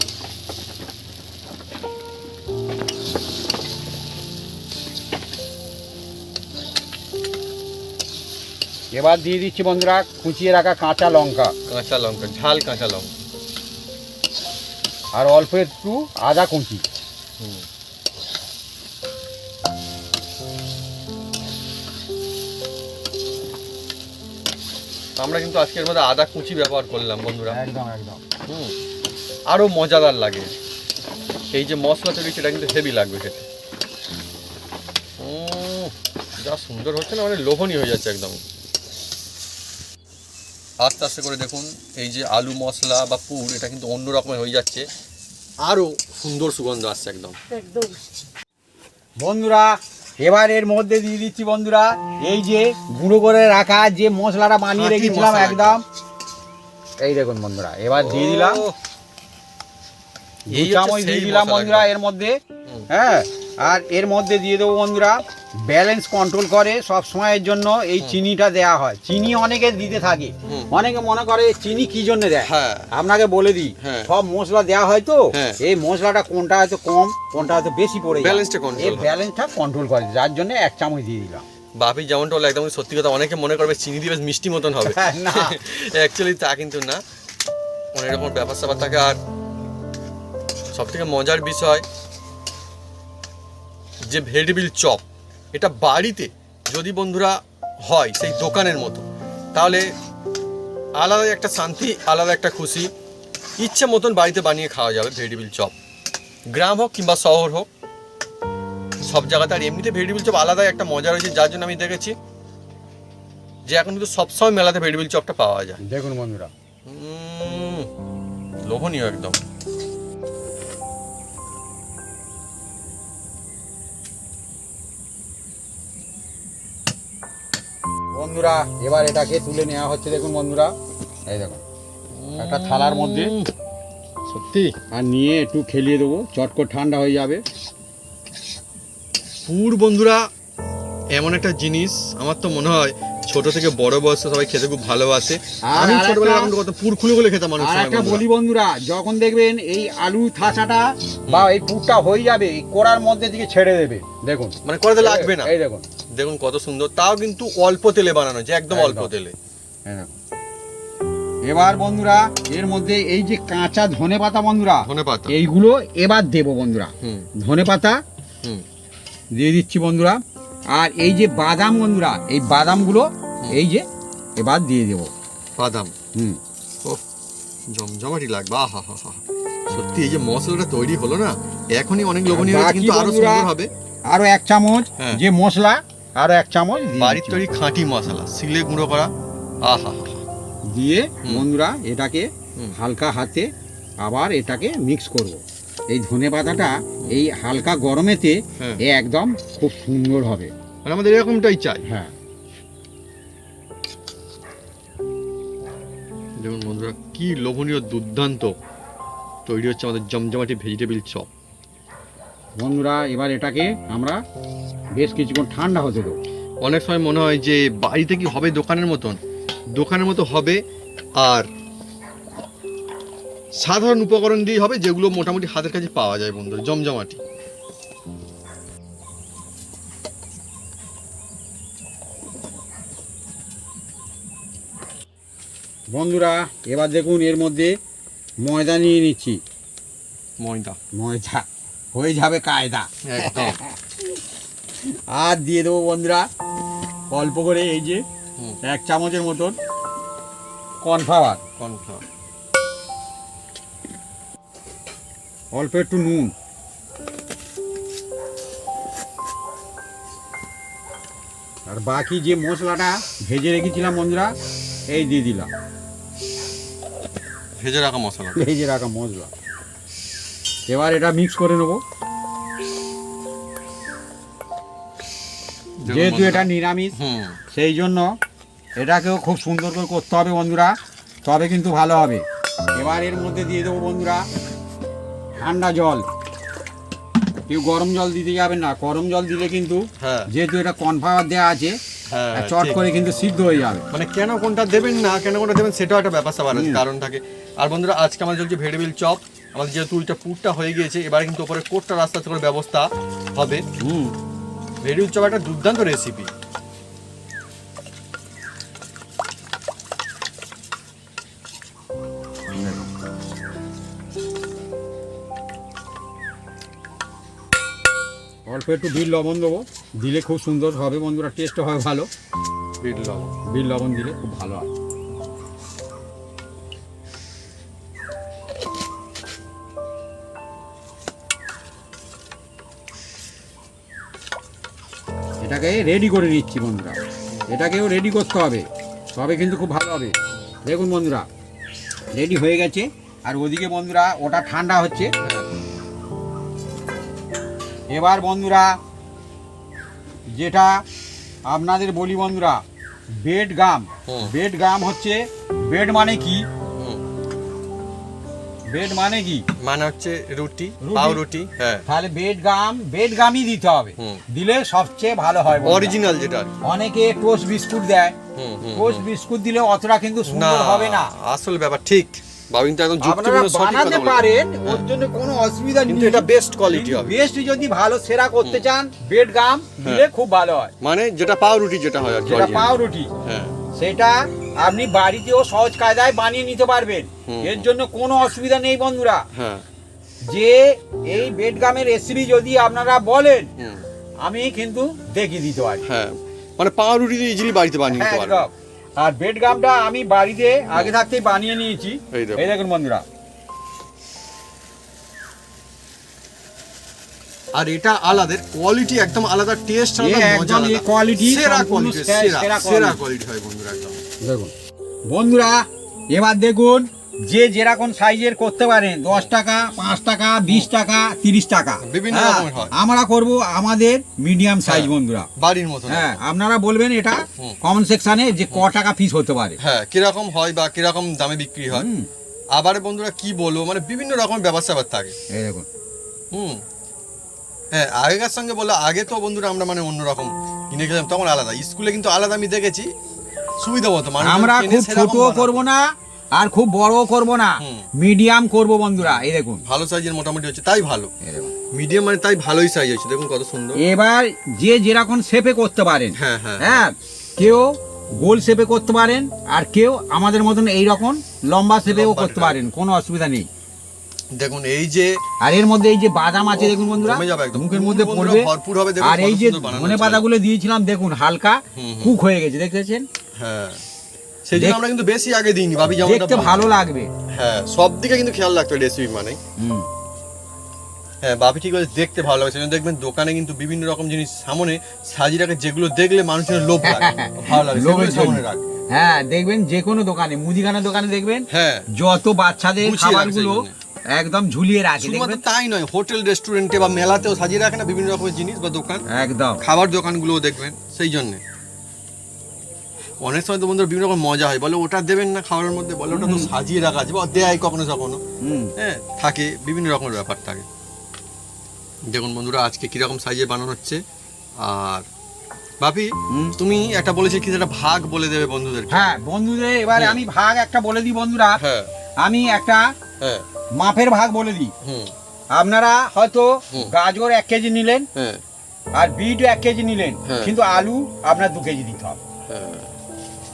এবার দিয়ে দিচ্ছি বন্ধুরা কুচিয়ে রাখা কাঁচা লঙ্কা, কাঁচা লঙ্কা, ঝাল কাঁচা লঙ্কা। আর অল্প একটু আদা কুচি। হুম। আমরা কিন্তু আজকের মধ্যে আদা কুচি ব্যবহার করলাম বন্ধুরা। একদম একদম। হুম, আরও মজাদার লাগে। এই যে মশলা তৈরি সেটা কিন্তু হেভি লাগবে খেতে। যা সুন্দর হচ্ছে না, মানে লোভনীয় হয়ে যাচ্ছে একদম। আস্তে আস্তে করে দেখুন এই যে আলু মশলা বা পুর এটা কিন্তু অন্য রকমের হয়ে যাচ্ছে, আরও সুন্দর সুগন্ধ আসছে একদম। একদম। বন্ধুরা এবার এর মধ্যে দিয়ে দিচ্ছি বন্ধুরা এই যে গুঁড়ো করে রাখা যে মশলাটা বানিয়ে খাঁটি রেখেছিলাম মশলা একদম। এই দেখুন বন্ধুরা, এবার দিয়ে দিলাম ও, 2 এই চামচ হচ্ছে দিয়ে সেই দিলাম মশলা বন্ধুরা একদম। এর মধ্যে। হুম। হ্যাঁ, আর এর মধ্যে দিয়ে দেবো বন্ধুরা ব্যালেন্স কন্ট্রোল করে সব সময়ের জন্য এই চিনিটা দেয়া হয়। চিনি অনেকে দিতে থাকে, হুম। অনেকে মনে করে চিনি কি জন্য দেয়। হ্যাঁ। আপনাকে বলে দিই, হ্যাঁ। সব মশলা দেওয়া হয় তো হ্যাঁ। এই মশলাটা কোনটা হয়তো কম কোনটা হয়তো বেশি পড়ে যায়। ব্যালেন্সটা control এই হয়। ব্যালেন্সটা কন্ট্রোল করে, যার জন্য 1 চামচ দিয়ে দিলাম। বাপি যেমনটা হলো একদম সত্যি কথা, অনেকে মনে করবে চিনি দিয়ে বেশ মিষ্টি মতন হবে, না। অ্যাকচুয়ালি তা কিন্তু না, অনেক রকম ব্যাপার স্যাপার থাকে। আর সব থেকে মজার বিষয় যে ভেজিটেবিল চপ এটা বাড়িতে যদি বন্ধুরা হয় সেই দোকানের মতো, তাহলে আলাদা একটা শান্তি, আলাদা একটা খুশি, ইচ্ছে মতন বাড়িতে বানিয়ে খাওয়া যাবে ভেজিটেবিল চপ। গ্রাম হোক কিংবা শহর হোক, সব জায়গাতে। আর এমনিতে ভেজিটেবিল চপ আলাদাই একটা মজা রয়েছে, যার জন্য আমি দেখেছি যে এখন কিন্তু সবসময় মেলাতে ভেজিটেবিল চপটা পাওয়া যায়। দেখুন বন্ধুরা, লোভনীয় একদম। বন্ধুরা এবার এটাকে তুলে নেওয়া হচ্ছে। দেখুন বন্ধুরা, এই দেখুন একটা থালার মধ্যে সত্যি আর নিয়ে একটু খেলিয়ে দেবো, চট করে ঠান্ডা হয়ে যাবে। পুর বন্ধুরা এমন একটা জিনিস, আমার তো মনে হয় ছোট থেকে বড় বয়সে সবাই খেতে খুব ভালোবাসে। আর আমি আরেকটা- ছোটবেলায় এখন কত পুর খুলে খেতাম মানুষ। আর একটা বলি বন্ধুরা, যখন দেখবেন এই আলু থাসাটা বা এই পুরটা হয়ে যাবে, এই কোড়ার মধ্যে দিকে ছেড়ে দেবে। দেখুন মানে করাতে লাগবে না। এই দেখুন, দেখুন কত সুন্দর, তাও কিন্তু অল্প তেলে বানানো, যে একদম অল্প একদম। তেলে। এই দেখুন। এবার বন্ধুরা এর মধ্যে এই যে কাঁচা ধনেপাতা বন্ধুরা, ধনেপাতা এইগুলো এবার দেবো বন্ধুরা। হুম ধনেপাতা হুম দিয়ে দিচ্ছি বন্ধুরা। আর এই যে বাদাম বন্ধুরা, এই বাদামগুলো এই যে এবার দিয়ে দেবো। বাদাম হুম, জমজমাটি লাগবে। আহা হা হা, সত্যি এই যে মশলাটা তৈরি হলো না, এখনই অনেক লোভনীয় আর হয়েছে, বাকি কিন্তু আরো বন্ধুরা, সুন্দর হবে। আরো 1 চামচ হ্যাঁ। যে মশলা, আরো 1 চামচ দিয়ে বাড়ির দিচ্ছি। তৈরি খাঁটি মশলা, সিলে গুঁড়ো করা। আহা হা হা, দিয়ে হুম। বন্ধুরা এটাকে হুম। হালকা হাতে আবার এটাকে মিক্স করব। এই ধনেপাতাটা এই হালকা গরমেতে হ্যাঁ। একদম খুব সুন্দর হবে। মানে আমাদের এরকমটাই চাই। হ্যাঁ, দেখুন বন্ধুরা কি লোভনীয় দুর্দান্ত তৈরি হচ্ছে আমাদের জমজমাটি ভেজিটেবিল চপ। বন্ধুরা এবার এটাকে আমরা বেশ কিছুক্ষণ ঠান্ডা হতে দেবো। অনেক সময় মনে হয় যে বাড়িতে কি হবে দোকানের মতো হবে, আর সাধারণ উপকরণ দিয়ে হবে, যেগুলো মোটামুটি হাতের কাছে পাওয়া যায় বন্ধুরা, জমজমাটি। বন্ধুরা এবার দেখুন এর মধ্যে ময়দা নিয়ে নিচ্ছি। ময়দা ময়দা হয়ে যাবে কায়দা। একদম। আর দিয়ে দেবো বন্ধুরা অল্প করে এই যে হুম। 1 চামচের মতন কর্নফ্লাওয়ার, কর্নফ্লাওয়ার। অল্প একটু নুন, আর বাকি যে মশলাটা ভেজে রেখেছিলাম বন্ধুরা এই দিয়ে দিলাম। ভেজে রাখা মশলা। ভেজে রাখা মশলা এবার এটা মিক্স করে নেবো। যেহেতু এটা নিরামিষ হুম সেই জন্য এটাকেও খুব সুন্দর করে করতে হবে বন্ধুরা, তবে কিন্তু ভালো হবে। এবার এর মধ্যে দিয়ে দেবো বন্ধুরা ঠান্ডা জল। কেউ গরম জল দিতে যাবেন না, গরম জল দিলে কিন্তু হ্যাঁ যেহেতু এটা কর্নফ্লাওয়ার দেওয়া আছে হ্যাঁ, চট ঠিক। করে কিন্তু সিদ্ধ হয়ে যাবে। মানে কেন কোনটা দেবেন না, কেন কোনটা দেবেন সেটাও একটা ব্যাপার স্যাপার আছে, হুম। কারণ থাকে। আর বন্ধুরা আজকে আমাদের চলছে ভেজিটেবিল চপ। আমাদের যেহেতু ওইটা পুরটা হয়ে গিয়েছে, এবারে কিন্তু ওপরে কোটটা আস্তে আস্তে করে ব্যবস্থা হবে। ভেজিটেবিল চপ একটা দুর্দান্ত রেসিপি। অল্প একটু বিট লবণ দেবো, দিলে খুব সুন্দর হবে বন্ধুরা, টেস্ট হবে ভালো। বিট লবণ। বিট লবণ দিলে খুব ভালো হয়। এটাকে রেডি করে নিচ্ছি বন্ধুরা, এটাকেও রেডি করতে হবে, তবে কিন্তু খুব ভালো হবে। দেখুন বন্ধুরা রেডি হয়ে গেছে, আর ওদিকে বন্ধুরা ওটা ঠান্ডা হচ্ছে। এবার বন্ধুরা যেটা আপনাদের বলি বন্ধুরা, বেড গাম। হুম। বেড গাম হচ্ছে, বেড মানে কি, হুম। বেড মানে কি, মানে হচ্ছে রুটি, রুটি। পাউরুটি। হ্যাঁ, তাহলে বেড গামই দিতে হবে। হুম। দিলে সবচেয়ে ভালো হয় বন্ধুরা। অরিজিনাল যেটা আর কি। অনেকে টোস্ট বিস্কুট দেয়, হুম, হুম, টোস্ট বিস্কুট দিলে অতটা কিন্তু না সুন্দর হবে না। আসল ব্যাপার ঠিক, বাবু কিন্তু একদম আপনারা যুক্তিপূর্ণ সঠিক বানাতে কথা বলেছেন। পারেন, ওর হ্যাঁ। জন্য কোনো অসুবিধা নেই, কিন্তু এটা বেস্ট কোয়ালিটি হবে। বেস্ট যদি ভালো সেরা করতে চান বেড গাম দিলে খুব ভালো হয়। মানে যেটা পাউরুটি যেটা হয় আর কি, যেটা original। পাউরুটি হ্যাঁ সেটা আপনি বাড়িতেও সহজ কায়দায় বানিয়ে নিতে পারবেন। হুম। এর জন্য কোনো অসুবিধা নেই বন্ধুরা। হ্যাঁ যে এই বেডগামের রেসিপি যদি আপনারা বলেন হুম, আমি কিন্তু দেখিয়ে দিতে পারি। হ্যাঁ মানে পাউরুটি দিয়ে ইজিলি বাড়িতে বানিয়ে হ্যাঁ, নিতে পারবেন। একদম। আর বেডগামটা আমি বাড়িতে আগে থাকতেই বানিয়ে নিয়েছি। এই দেখুন। এই দেখুন বন্ধুরা, আর এটা আলাদা, কোয়ালিটি একদম আলাদা, টেস্ট আলাদা, মজা একদম আলাদা, কোয়ালিটি সেরা কোয়ালিটি, সেরা কোয়ালিটি কোয়ালিটি হয় বন্ধুরা একদম। দেখুন বন্ধুরা, এবার দেখুন যে যেরকম সাইজের করতে পারেন, 10 টাকা, 5 টাকা, 20 টাকা, 30 টাকা, বিভিন্ন হ্যাঁ, রকমের হয়। আমরা করব আমাদের মিডিয়াম সাইজ হ্যাঁ, বন্ধুরা। বাড়ির মতো। হ্যাঁ, আপনারা বলবেন এটা হুম। কমেন্ট সেকশনে যে ক টাকা পিস হতে পারে। হ্যাঁ, কিরকম হয় বা কিরকম দামে বিক্রি হয়। হুম, আবার বন্ধুরা কি বলবো, মানে বিভিন্ন রকম ব্যবসা থাকে। এই দেখুন হ্যাঁ, আগেকার সঙ্গে বললে, আগে তো বন্ধুরা আমরা মানে অন্যরকম কিনে খেলাম, তখন আলাদা। স্কুলে কিন্তু আলাদা আমি দেখেছি, সুবিধা মতো আমরা খুব ছোট করব না আর খুব বড় করব না, হুম। মিডিয়াম করব বন্ধুরা। এই দেখুন, ভালো সাইজের মোটামুটি হচ্ছে, তাই ভালো। এই দেখুন। মিডিয়াম মানে তাই ভালোই সাইজ হচ্ছে, দেখুন কত সুন্দর। এবার যে যেরকম শেপে করতে পারেন, হ্যাঁ হ্যাঁ হ্যাঁ, কেউ গোল শেপে করতে পারেন আর কেউ আমাদের মতন এই রকম লম্বা শেপেও লম্বা, করতে হ্যাঁ। পারেন, কোনো অসুবিধা নেই। দেখুন এই যে আর এর মধ্যে এই যে বাদাম আছে দেখুন বন্ধুরা, জমে যাবে একদম, মুখের মধ্যে বন্ধুরা পড়বে। ভরপুর হবে, দেখুন আর কত এই যে সুন্দর বানানো ধনে হয়েছে। পাতাগুলো দিয়েছিলাম দেখুন হালকা হুম, হুম। কুক হয়ে গেছে, দেখতেছেন? হ্যাঁ, সেই জন্য আমরা কিন্তু বেশি আগে দিইনি, ভাবি যেমন দেখতে ভালো লাগবে। হ্যাঁ, সব দিকে কিন্তু খেয়াল রাখতে হবে রেসিপি মানে। হুম, হ্যাঁ, বাপি ঠিক আছে, দেখতে ভালো লাগছে। দেখবেন দোকানে কিন্তু বিভিন্ন রকম জিনিস সামনে সাজিয়ে রাখে, যেগুলো দেখলে মানুষের লোভ লাগে, ভালো লাগে, লোভের সেগুলো সামনে জন্য। রাখে। হ্যাঁ, দেখবেন যে কোনো দোকানে, মুদিখানা দোকানে দেখবেন হ্যাঁ, যত বাচ্চাদের গুছিয়ে রাখে খাবারগুলো সেইজন্য। একদম ঝুলিয়ে রাখে, শুধুমাত্র দেখবেন? তাই নয়, হোটেল রেস্টুরেন্টে বা মেলাতেও সাজিয়ে রাখে না বিভিন্ন রকমের জিনিস বা দোকান, একদম। খাবার দোকানগুলোও দেখবেন সেই জন্যে। অনেক সময় তো বন্ধুরা বিভিন্ন রকম মজা হয়, বলে ওটা দেবেন না খাবারের মধ্যে, বলে ওটা তো সাজিয়ে রাখা আছে, বা দেয় কখনো কখনো। হুম, হ্যাঁ, থাকে বিভিন্ন রকমের ব্যাপার থাকে। দেখুন বন্ধুরা আজকে কিরকম সাইজে বানানো হচ্ছে। আর বাপি, হুম। তুমি একটা বলেছিলে কি, একটা ভাগ বলে দেবে বন্ধুদেরকে। হ্যাঁ বন্ধুদের, এবারে হুম। আমি ভাগ একটা বলে দিই বন্ধুরা। হ্যাঁ আমি একটা হ্যাঁ মাপের ভাগ বলে দিই। হুম আপনারা হয়তো হুম। গাজর 1 কেজি নিলেন হ্যাঁ আর বিট 1 কেজি নিলেন, হ্যাঁ। কিন্তু আলু আপনার 2 কেজি দিতে হবে। হ্যাঁ,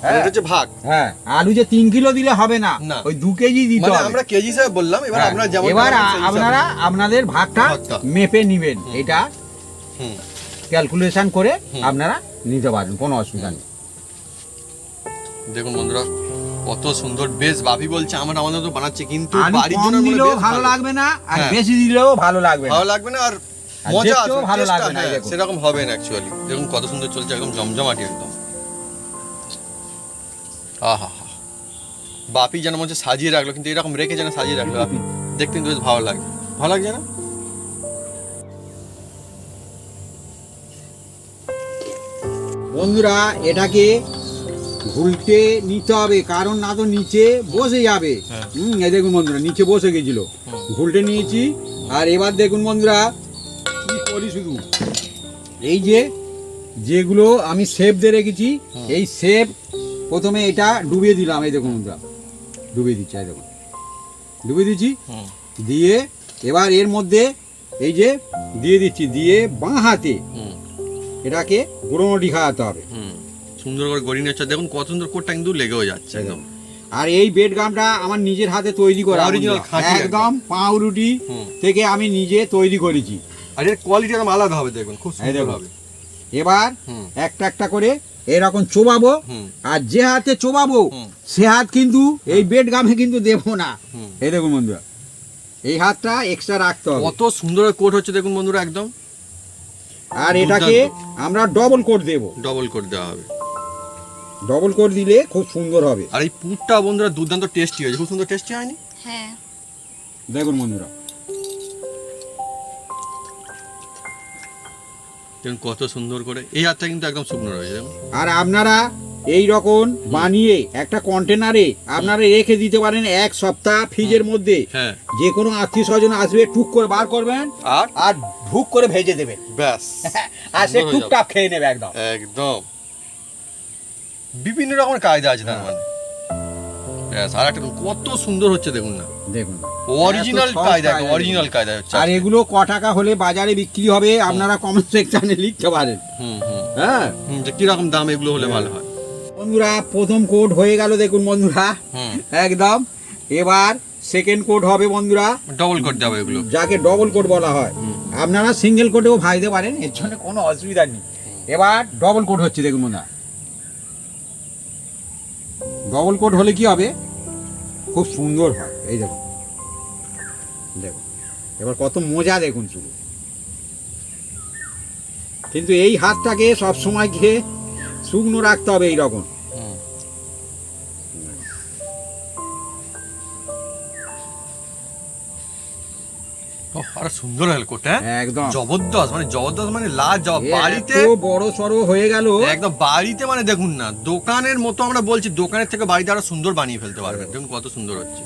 হ্যাঁ, এটা হচ্ছে ভাগ। হ্যাঁ, আলু যে 3 কিলো দিলে হবে না, না। ওই 2 কেজি দিতে মানে হবে। আমরা কেজি হিসাবে বললাম, এবার হ্যাঁ, আপনারা যেমন এবার বানাবেন সেই হিসাবে। আপনারা আপনাদের ভাগটা ভাগটা। মেপে নিবেন, এটা হুম। ক্যালকুলেশন করে হুম। আপনারা নিতে পারেন, কোনো অসুবিধা নেই। দেখুন বন্ধুরা কত সুন্দর, বেশ বাপি বলছে আমরা আমাদের তো বানাচ্ছি, কিন্তু আলু বাড়ির কম জন্য মনে দিলেও বেশ ভালো লাগবে না আর হ্যাঁ। বেশি দিলেও ভালো লাগবে না। ভালো লাগবে না, আর আর মজা দেখতেও আসবে, ভালো টেস্টটা, লাগবে না, হ্যাঁ, দেখুন। সেরকম হবে না অ্যাকচুয়ালি। দেখুন কত সুন্দর চলছে, একদম জমজমাটি একদম। আহা হা, বাপি যেন মনে হচ্ছে সাজিয়ে রাখলো, কিন্তু এরকম রেখে যেন সাজিয়ে রাখলো বাপি, দেখতে কিন্তু বেশ ভালো লাগে, ভালো লাগছে না? বন্ধুরা এটাকে ঘুলটে নিতে হবে, কারণ না তো নিচে বসে যাবে। হ্যাঁ। এই দেখুন বন্ধুরা নিচে বসে গেছিল, ঘুলটে নিয়েছি। আর এবার দেখুন বন্ধুরা কি করি, শুধু এই যে যেগুলো আমি শেপ দিয়ে রেখেছি, এই শেপ প্রথমে এটা ডুবিয়ে দিলাম। এই দেখুন বন্ধুরা ডুবিয়ে দিচ্ছি, এই দেখুন ডুবিয়ে দিচ্ছি। হুম। দিয়ে এবার এর মধ্যে এই যে দিয়ে দিচ্ছি, দিয়ে বাঁ হাতে হুম এটাকে গুঁড়োটি খাওয়াতে হবে। হুম, সুন্দর করে গড়িয়ে নিচ্ছে, দেখুন কত সুন্দর কোটটা কিন্তু লেগেও যাচ্ছে একদম। আর এই বেড গামটা আমার নিজের হাতে তৈরি করা, Original বন্ধুরা। খাঁটি একদম পাউরুটি হুম। থেকে আমি নিজে তৈরি করেছি। আর এর কোয়ালিটি একদম আলাদা হবে, দেখুন খুব এই সুন্দর দেখুন। হবে। এবার হুম একটা একটা করে এরকম চোবাবো, হুম আর যে হাতে চোবাবো হুম। সে হাত কিন্তু এই বেড গামে কিন্তু দেবো না। হুম। এই দেখুন বন্ধুরা, এই হাতটা এক্সট্রা রাখতে হবে। কত সুন্দর কোট হচ্ছে দেখুন বন্ধুরা, একদম আর এটাকে আমরা ডবল কোট দেবো। ডবল করে দেওয়া হবে। ডবল কোট দিলে খুব সুন্দর হবে। আর এই পুরটা বন্ধুরা দুর্দান্ত টেস্টি হয়েছে, খুব সুন্দর টেস্টি হয়নি? হ্যাঁ, দেখুন বন্ধুরা, দেখুন কত সুন্দর করে, এই হাতটা কিন্তু একদম শুকনো রয়েছে দেখুন। আর আপনারা এই রকম বানিয়ে একটা কন্টেনারে আপনারা রেখে দিতে পারেন 1 সপ্তাহ ফ্রিজের মধ্যে। হ্যাঁ, যে কোনো আত্মীয় স্বজন আসবে, টুক করে বার করবেন আর আর ঢুক করে ভেজে দেবেন, ব্যাস আর সে সুন্দর হয়ে টুকটাপ খেয়ে নেবে একদম। একদম বিভিন্ন রকমের কায়দা আছে তার মানে। ব্যাস, আর একটা দেখুন কত সুন্দর হচ্ছে দেখুন না, দেখুন অরিজিনাল এত সহজ কায়দা, কায়দা। অরিজিনাল কায়দা হচ্ছে। আর এগুলো ক টাকা হলে বাজারে বিক্রি হবে আপনারা কমেন্ট সেকশনে লিখতে পারেন। হুম হুম হ্যাঁ হুম, যে কিরকম দাম এগুলো হলে ভালো হয়। বন্ধুরা, প্রথম কোট হয়ে গেল দেখুন বন্ধুরা, হুম, একদম। এবার সেকেন্ড কোট হবে বন্ধুরা, ডবল করে দেবো এগুলো। যাকে ডবল কোট বলা হয়। হুম। আপনারা সিঙ্গেল কোটেও ভাজতে পারেন, এর জন্য কোনো অসুবিধা নেই। এবার ডবল কোট হচ্ছে দেখুন বন্ধুরা, ডবল কোট হলে কি হবে, খুব সুন্দর হয়। এই দেখুন, দেখুন এবার কত মজা দেখুন শুধু। কিন্তু এই হাতটাকে সবসময় খেয়ে শুকনো রাখতে হবে এইরকম। আর সুন্দর হলো কোটা, একদম জবরদস্ত, মানে জবরদস্ত, মানে লাজবাব। বাড়িতে বড় সড়ো হয়ে গেল একদম, বাড়িতে মানে দেখুন না, দোকানের মতো আমরা বলছি, দোকানের থেকে বাড়িতে আরো সুন্দর বানিয়ে ফেলতে পারবেন। দেখুন কত সুন্দর হচ্ছে,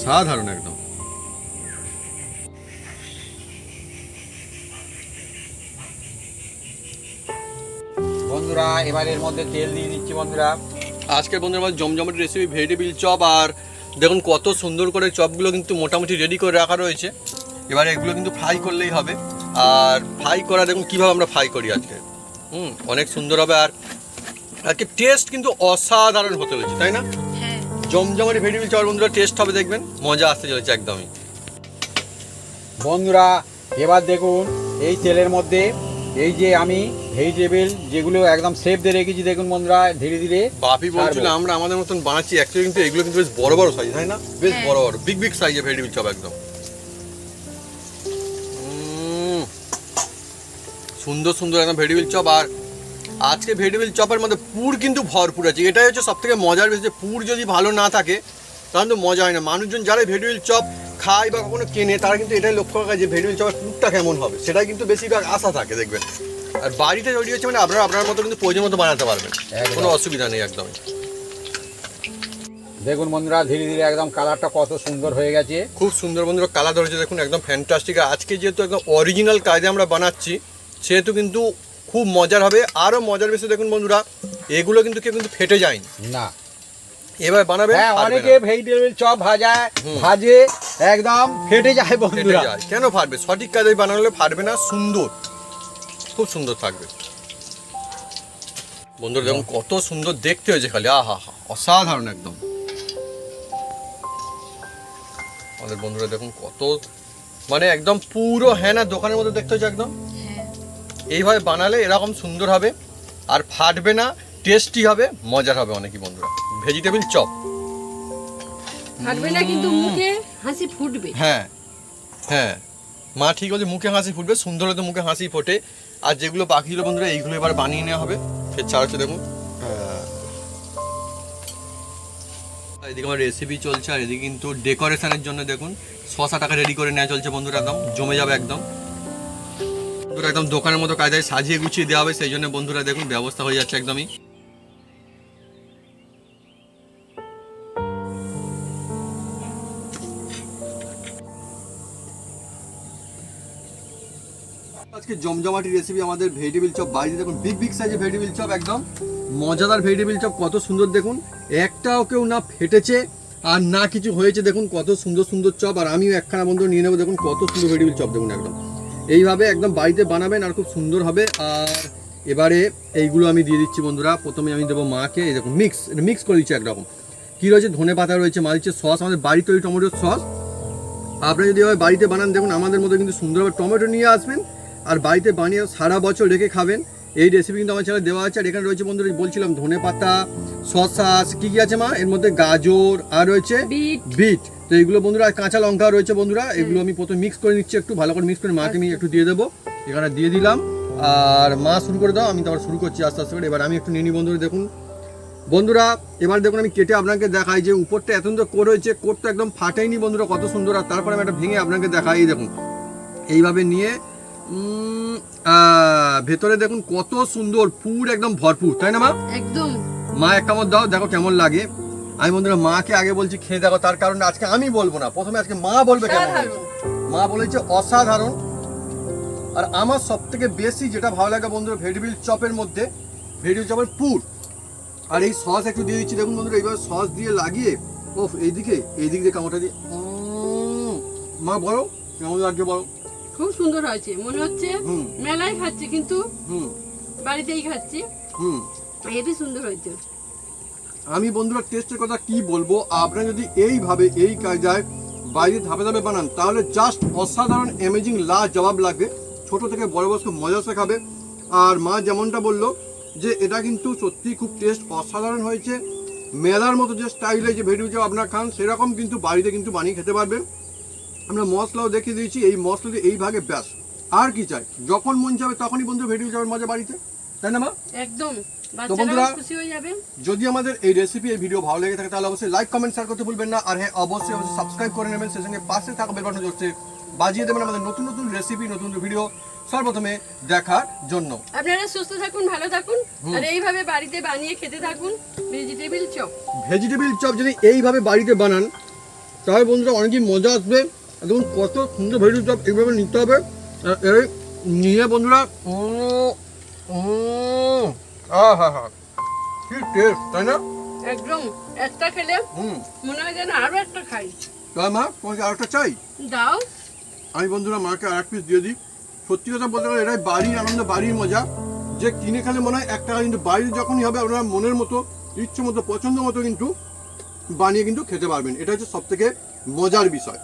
সাধারণ একদম। বন্ধুরা এবার এর মধ্যে তেল দিয়ে দিচ্ছি বন্ধুরা। আজকের বন্ধুরা আমার জমজমাট রেসিপি ভেজিটেবিল চপ। আর দেখুন কত সুন্দর করে চপগুলো কিন্তু মোটামুটি রেডি করে রাখা রয়েছে। এবার এগুলো কিন্তু ফ্রাই করলেই হবে। আর ফ্রাই করা দেখুন কীভাবে আমরা ফ্রাই করি আজকে, অনেক সুন্দর হবে। আর আজকে টেস্ট কিন্তু অসাধারণ হতে হয়েছে, তাই না? হ্যাঁ, জমজমাট ভেজিটেবিল চপ বন্ধুরা টেস্ট হবে, দেখবেন মজা আসতে চলেছে একদমই। বন্ধুরা এবার দেখুন এই তেলের মধ্যে এই যে আমি ভেজিটেবল যেগুলো একদম সেফ দিয়ে রেখেছি, দেখুন বন্ধুরা ধীরে ধীরে বাপি বলছিল আমরা আমাদের মতন বানাচ্ছি, অ্যাকচুয়ালি কিন্তু এগুলো কিন্তু বেশ বড় বড় সাইজ, তাই না? বেশ হ্যাঁ। বড় বড় বিগ বিগ সাইজের ভেজিটেবিল চপ একদম। সুন্দর সুন্দর একদম ভেজিটেবিল চপ। আর আজকে ভেজিটেবিল চপের মধ্যে পুর কিন্তু ভরপুর আছে। এটাই হচ্ছে সব থেকে মজার বিষয়, যে পুর যদি ভালো না থাকে তাহলে তো মজা হয় না। মানুষজন যারা ভেজিটেবিল চপ খায় বা কখনো কেনে, তারা কিন্তু এটাই লক্ষ্য করে যে ভেজিটেবিল চপের পুরটা কেমন হবে, সেটাই কিন্তু বেশিরভাগ আশা থাকে দেখবেন। আর বাড়িতে তৈরি হচ্ছে মানে আপনারা আপনার মতো কিন্তু প্রয়োজন মতো বানাতে পারবেন, কোনো অসুবিধা নেই একদমই। দেখুন বন্ধুরা ধীরে ধীরে একদম কালারটা কত সুন্দর হয়ে গেছে, খুব সুন্দর বন্ধুরা কালার ধরেছে, দেখুন একদম ফ্যান্টাস্টিক। আজকে যেহেতু একদম অরিজিনাল কায়দায় আমরা বানাচ্ছি, সেহেতু কিন্তু খুব মজার হবে। আরও মজার বিষয় দেখুন বন্ধুরা, এগুলো কিন্তু কেউ কিন্তু ফেটে যায়নি না এবার বানাবে। হ্যাঁ, অনেকে ভেজিটেবল চপ ভাজে একদম ফেটে যায় ফেটে বন্ধুরা। যায়, কেন ফাটবে? সঠিক কায়দায় বানালে ফাটবে না, সুন্দর, খুব সুন্দর থাকবে। বন্ধুরা দেখুন কত সুন্দর দেখতে হয়েছে, খালি আহা হা, অসাধারণ একদম। আমাদের বন্ধুরা দেখুন কত, মানে একদম পুরো হ্যাঁ না দোকানের মধ্যে দেখতে হচ্ছে একদম। হ্যাঁ, এইভাবে বানালে এরকম সুন্দর হবে, আর ফাটবে না, টেস্টি হবে, মজার হবে অনেকই বন্ধুরা। ভেজিটেবিল চপ ফাটবে না, কিন্তু মুখে হাসি ফুটবে। হ্যাঁ হ্যাঁ, মা ঠিক বলছে, মুখে হাসি ফুটবে। সুন্দর হলে তো মুখে হাসি ফোটে। আর যেগুলো বাকি ছিল বন্ধুরা, এইগুলো এবার বানিয়ে নেওয়া হবে। ফের ছাড় হচ্ছে দেখুন, এদিকে আমার রেসিপি চলছে, আর এদিকে কিন্তু ডেকোরেশনের জন্য দেখুন শসাটাকে রেডি করে নেওয়া চলছে বন্ধুরা, একদম জমে যাবে একদম। বন্ধুরা একদম দোকানের মতো কায়দায় সাজিয়ে গুছিয়ে দেওয়া হবে, সেই জন্য বন্ধুরা দেখুন ব্যবস্থা হয়ে যাচ্ছে একদমই। আজকে জমজমাটি রেসিপি আমাদের ভেজিটেবিল চপ। বাড়িতে দেখুন বিগ বিগ সাইজের ভেজিটেবিল চপ, একদম মজাদার ভেজিটেবিল চপ। কত সুন্দর দেখুন, একটাও কেউ না ফেটেছে আর না কিছু হয়েছে। দেখুন কত সুন্দর সুন্দর চপ। আর আমিও একখানা বন্ধু নিয়ে নেবো। দেখুন কত সুন্দর ভেজিটেবিল চপ, দেখুন একদম এইভাবে একদম বাড়িতে বানাবেন আর খুব সুন্দর হবে। আর এবারে এইগুলো আমি দিয়ে দিচ্ছি বন্ধুরা। প্রথমে আমি দেবো মাকে, এই দেখুন মিক্স করে দিচ্ছি একরকম। কী রয়েছে, ধনে পাতা রয়েছে, মা দিচ্ছে সস, আমাদের বাড়িতে তৈরি টমেটোর সস। আপনারা যদি এভাবে বাড়িতে বানান, দেখুন আমাদের মধ্যে কিন্তু সুন্দরভাবে টমেটো নিয়ে আসবেন আর বাড়িতে বানিয়ে সারা বছর রেখে খাবেন। এই রেসিপি কিন্তু আমার চ্যানেলে দেওয়া আছে। আর এখানে রয়েছে বন্ধুরা, বলছিলাম ধনে পাতা, শসা, কী কী আছে মা এর মধ্যে, গাজর আর রয়েছে বিট। তো এইগুলো বন্ধুরা, কাঁচা লঙ্কা রয়েছে বন্ধুরা। এগুলো আমি প্রথমে মিক্স করে নিচ্ছি, একটু ভালো করে মিক্স করে মাকে আমি একটু দিয়ে দেবো। এখানে দিয়ে দিলাম, আর মা শুরু করে দাও, আমি তারপর শুরু করছি আস্তে আস্তে করে। এবার আমি একটু নিয়ে নিই বন্ধুরা। দেখুন বন্ধুরা এবার দেখুন আমি কেটে আপনাকে দেখাই যে উপরটা এত সুন্দর কোট হয়েছে, কোটটা একদম ফাটাইনি বন্ধুরা, কত সুন্দর। আর তারপরে আমি একটা ভেঙে আপনাকে দেখাই, দেখুন এইভাবে নিয়ে ভেতরে দেখুন কত সুন্দর পুর, একদম ভরপুর, তাই না মা? একদম। মা এক কামড় দাও, দেখো কেমন লাগে। আমি বন্ধুরা মাকে আগে বলছি খেয়ে দেখো, তার কারণে আজকে আমি বলবো না, প্রথমে আজকে মা বলবে কেমন হয়েছে। মা বলেছে অসাধারণ। আর আমার সব থেকে বেশি যেটা ভালো লাগে বন্ধুরা ভেজিটেবিল চপের মধ্যে, ভেজিটেবিল চপের পুর। আর এই সস একটু দিয়ে দিচ্ছি, দেখুন বন্ধুরা এইভাবে সস দিয়ে লাগিয়ে, ও এইদিকে দিয়ে কামড়টা দিয়ে, মা বলো কেমন লাগছে বলো। খুব সুন্দর হয়েছে, মনে হচ্ছে মেলায় খাচ্ছি কিন্তু বাড়িতেই খাচ্ছি। হেবি সুন্দর হয়েছে। আমি বন্ধুরা টেস্টের কথা কি বলবো, আপনারা যদি এইভাবে এই কায়দায় বাইরে ধাপে ধাপে বানান, তাহলে জাস্ট অসাধারণ অ্যামেজিং জবাব লাগবে। ছোট থেকে বড় বয়স্ক মজা শেখাবে। আর মা যেমনটা বললো যে এটা কিন্তু সত্যি খুব টেস্ট অসাধারণ হয়েছে। মেলার মতো যে স্টাইলে যে ভেজিটেবিল চপ আপনারা খান, সেরকম কিন্তু বাড়িতে কিন্তু বানিয়ে খেতে পারবেন। আমরা মশলাও দেখিয়ে দিয়েছি, এই মশলা দিয়ে এই ভাগে ব্যাস আর কি চাই, যখন মন যাবে তখনই বন্ধু ভেজিটেবিল চপের মজা বাড়িতে, তাই না মা? একদম বন্ধুরা, বাচ্চারাও খুশি হয়ে যাবে। যদি আমাদের এই রেসিপি এই ভিডিও ভালো লেগে থাকে তাহলে অবশ্যই লাইক কমেন্ট শেয়ার করতে ভুলবেন না। আর হ্যাঁ, অবশ্যই সাবস্ক্রাইব করে নেবেন, সেই সঙ্গে পাশে থাকা বেল বাটন হচ্ছে বাজিয়ে দেবেন আমাদের নতুন নতুন রেসিপি, নতুন নতুন ভিডিও সর্বপ্রথমে দেখার জন্য। আপনারা সুস্থ থাকুন, ভালো থাকুন, আর এইভাবে বাড়িতে বানিয়ে খেতে থাকুন ভেজিটেবিল চপ। ভেজিটেবিল চপ যদি এইভাবে বাড়িতে বানান তাহলে বন্ধুরা অনেকই মজা আসবে। দেখুন কত সুন্দর ভেজিটেবিল চপ এইভাবে নিতে হবে, এই নিয়ে বন্ধুরা হা কি টেস্ট, তাই না? একদম একটা খেলে মনে হয় যেন আরো একটা খাই। তাই মা, তোমাকে আরেকটা চাই? দাও। আমি বন্ধুরা মাকে আর এক পিস দিয়ে দিই। সত্যি কথা বলতে গেলে এটাই বাড়ির আনন্দ, বাড়ির মজা, যে কিনে খেলে মনে হয় এক টাকা, কিন্তু বাড়ির যখনই হবে আপনারা মনের মতো ইচ্ছে মতো পছন্দ মতো কিন্তু বানিয়ে কিন্তু খেতে পারবেন। এটা হচ্ছে সব থেকে মজার বিষয়।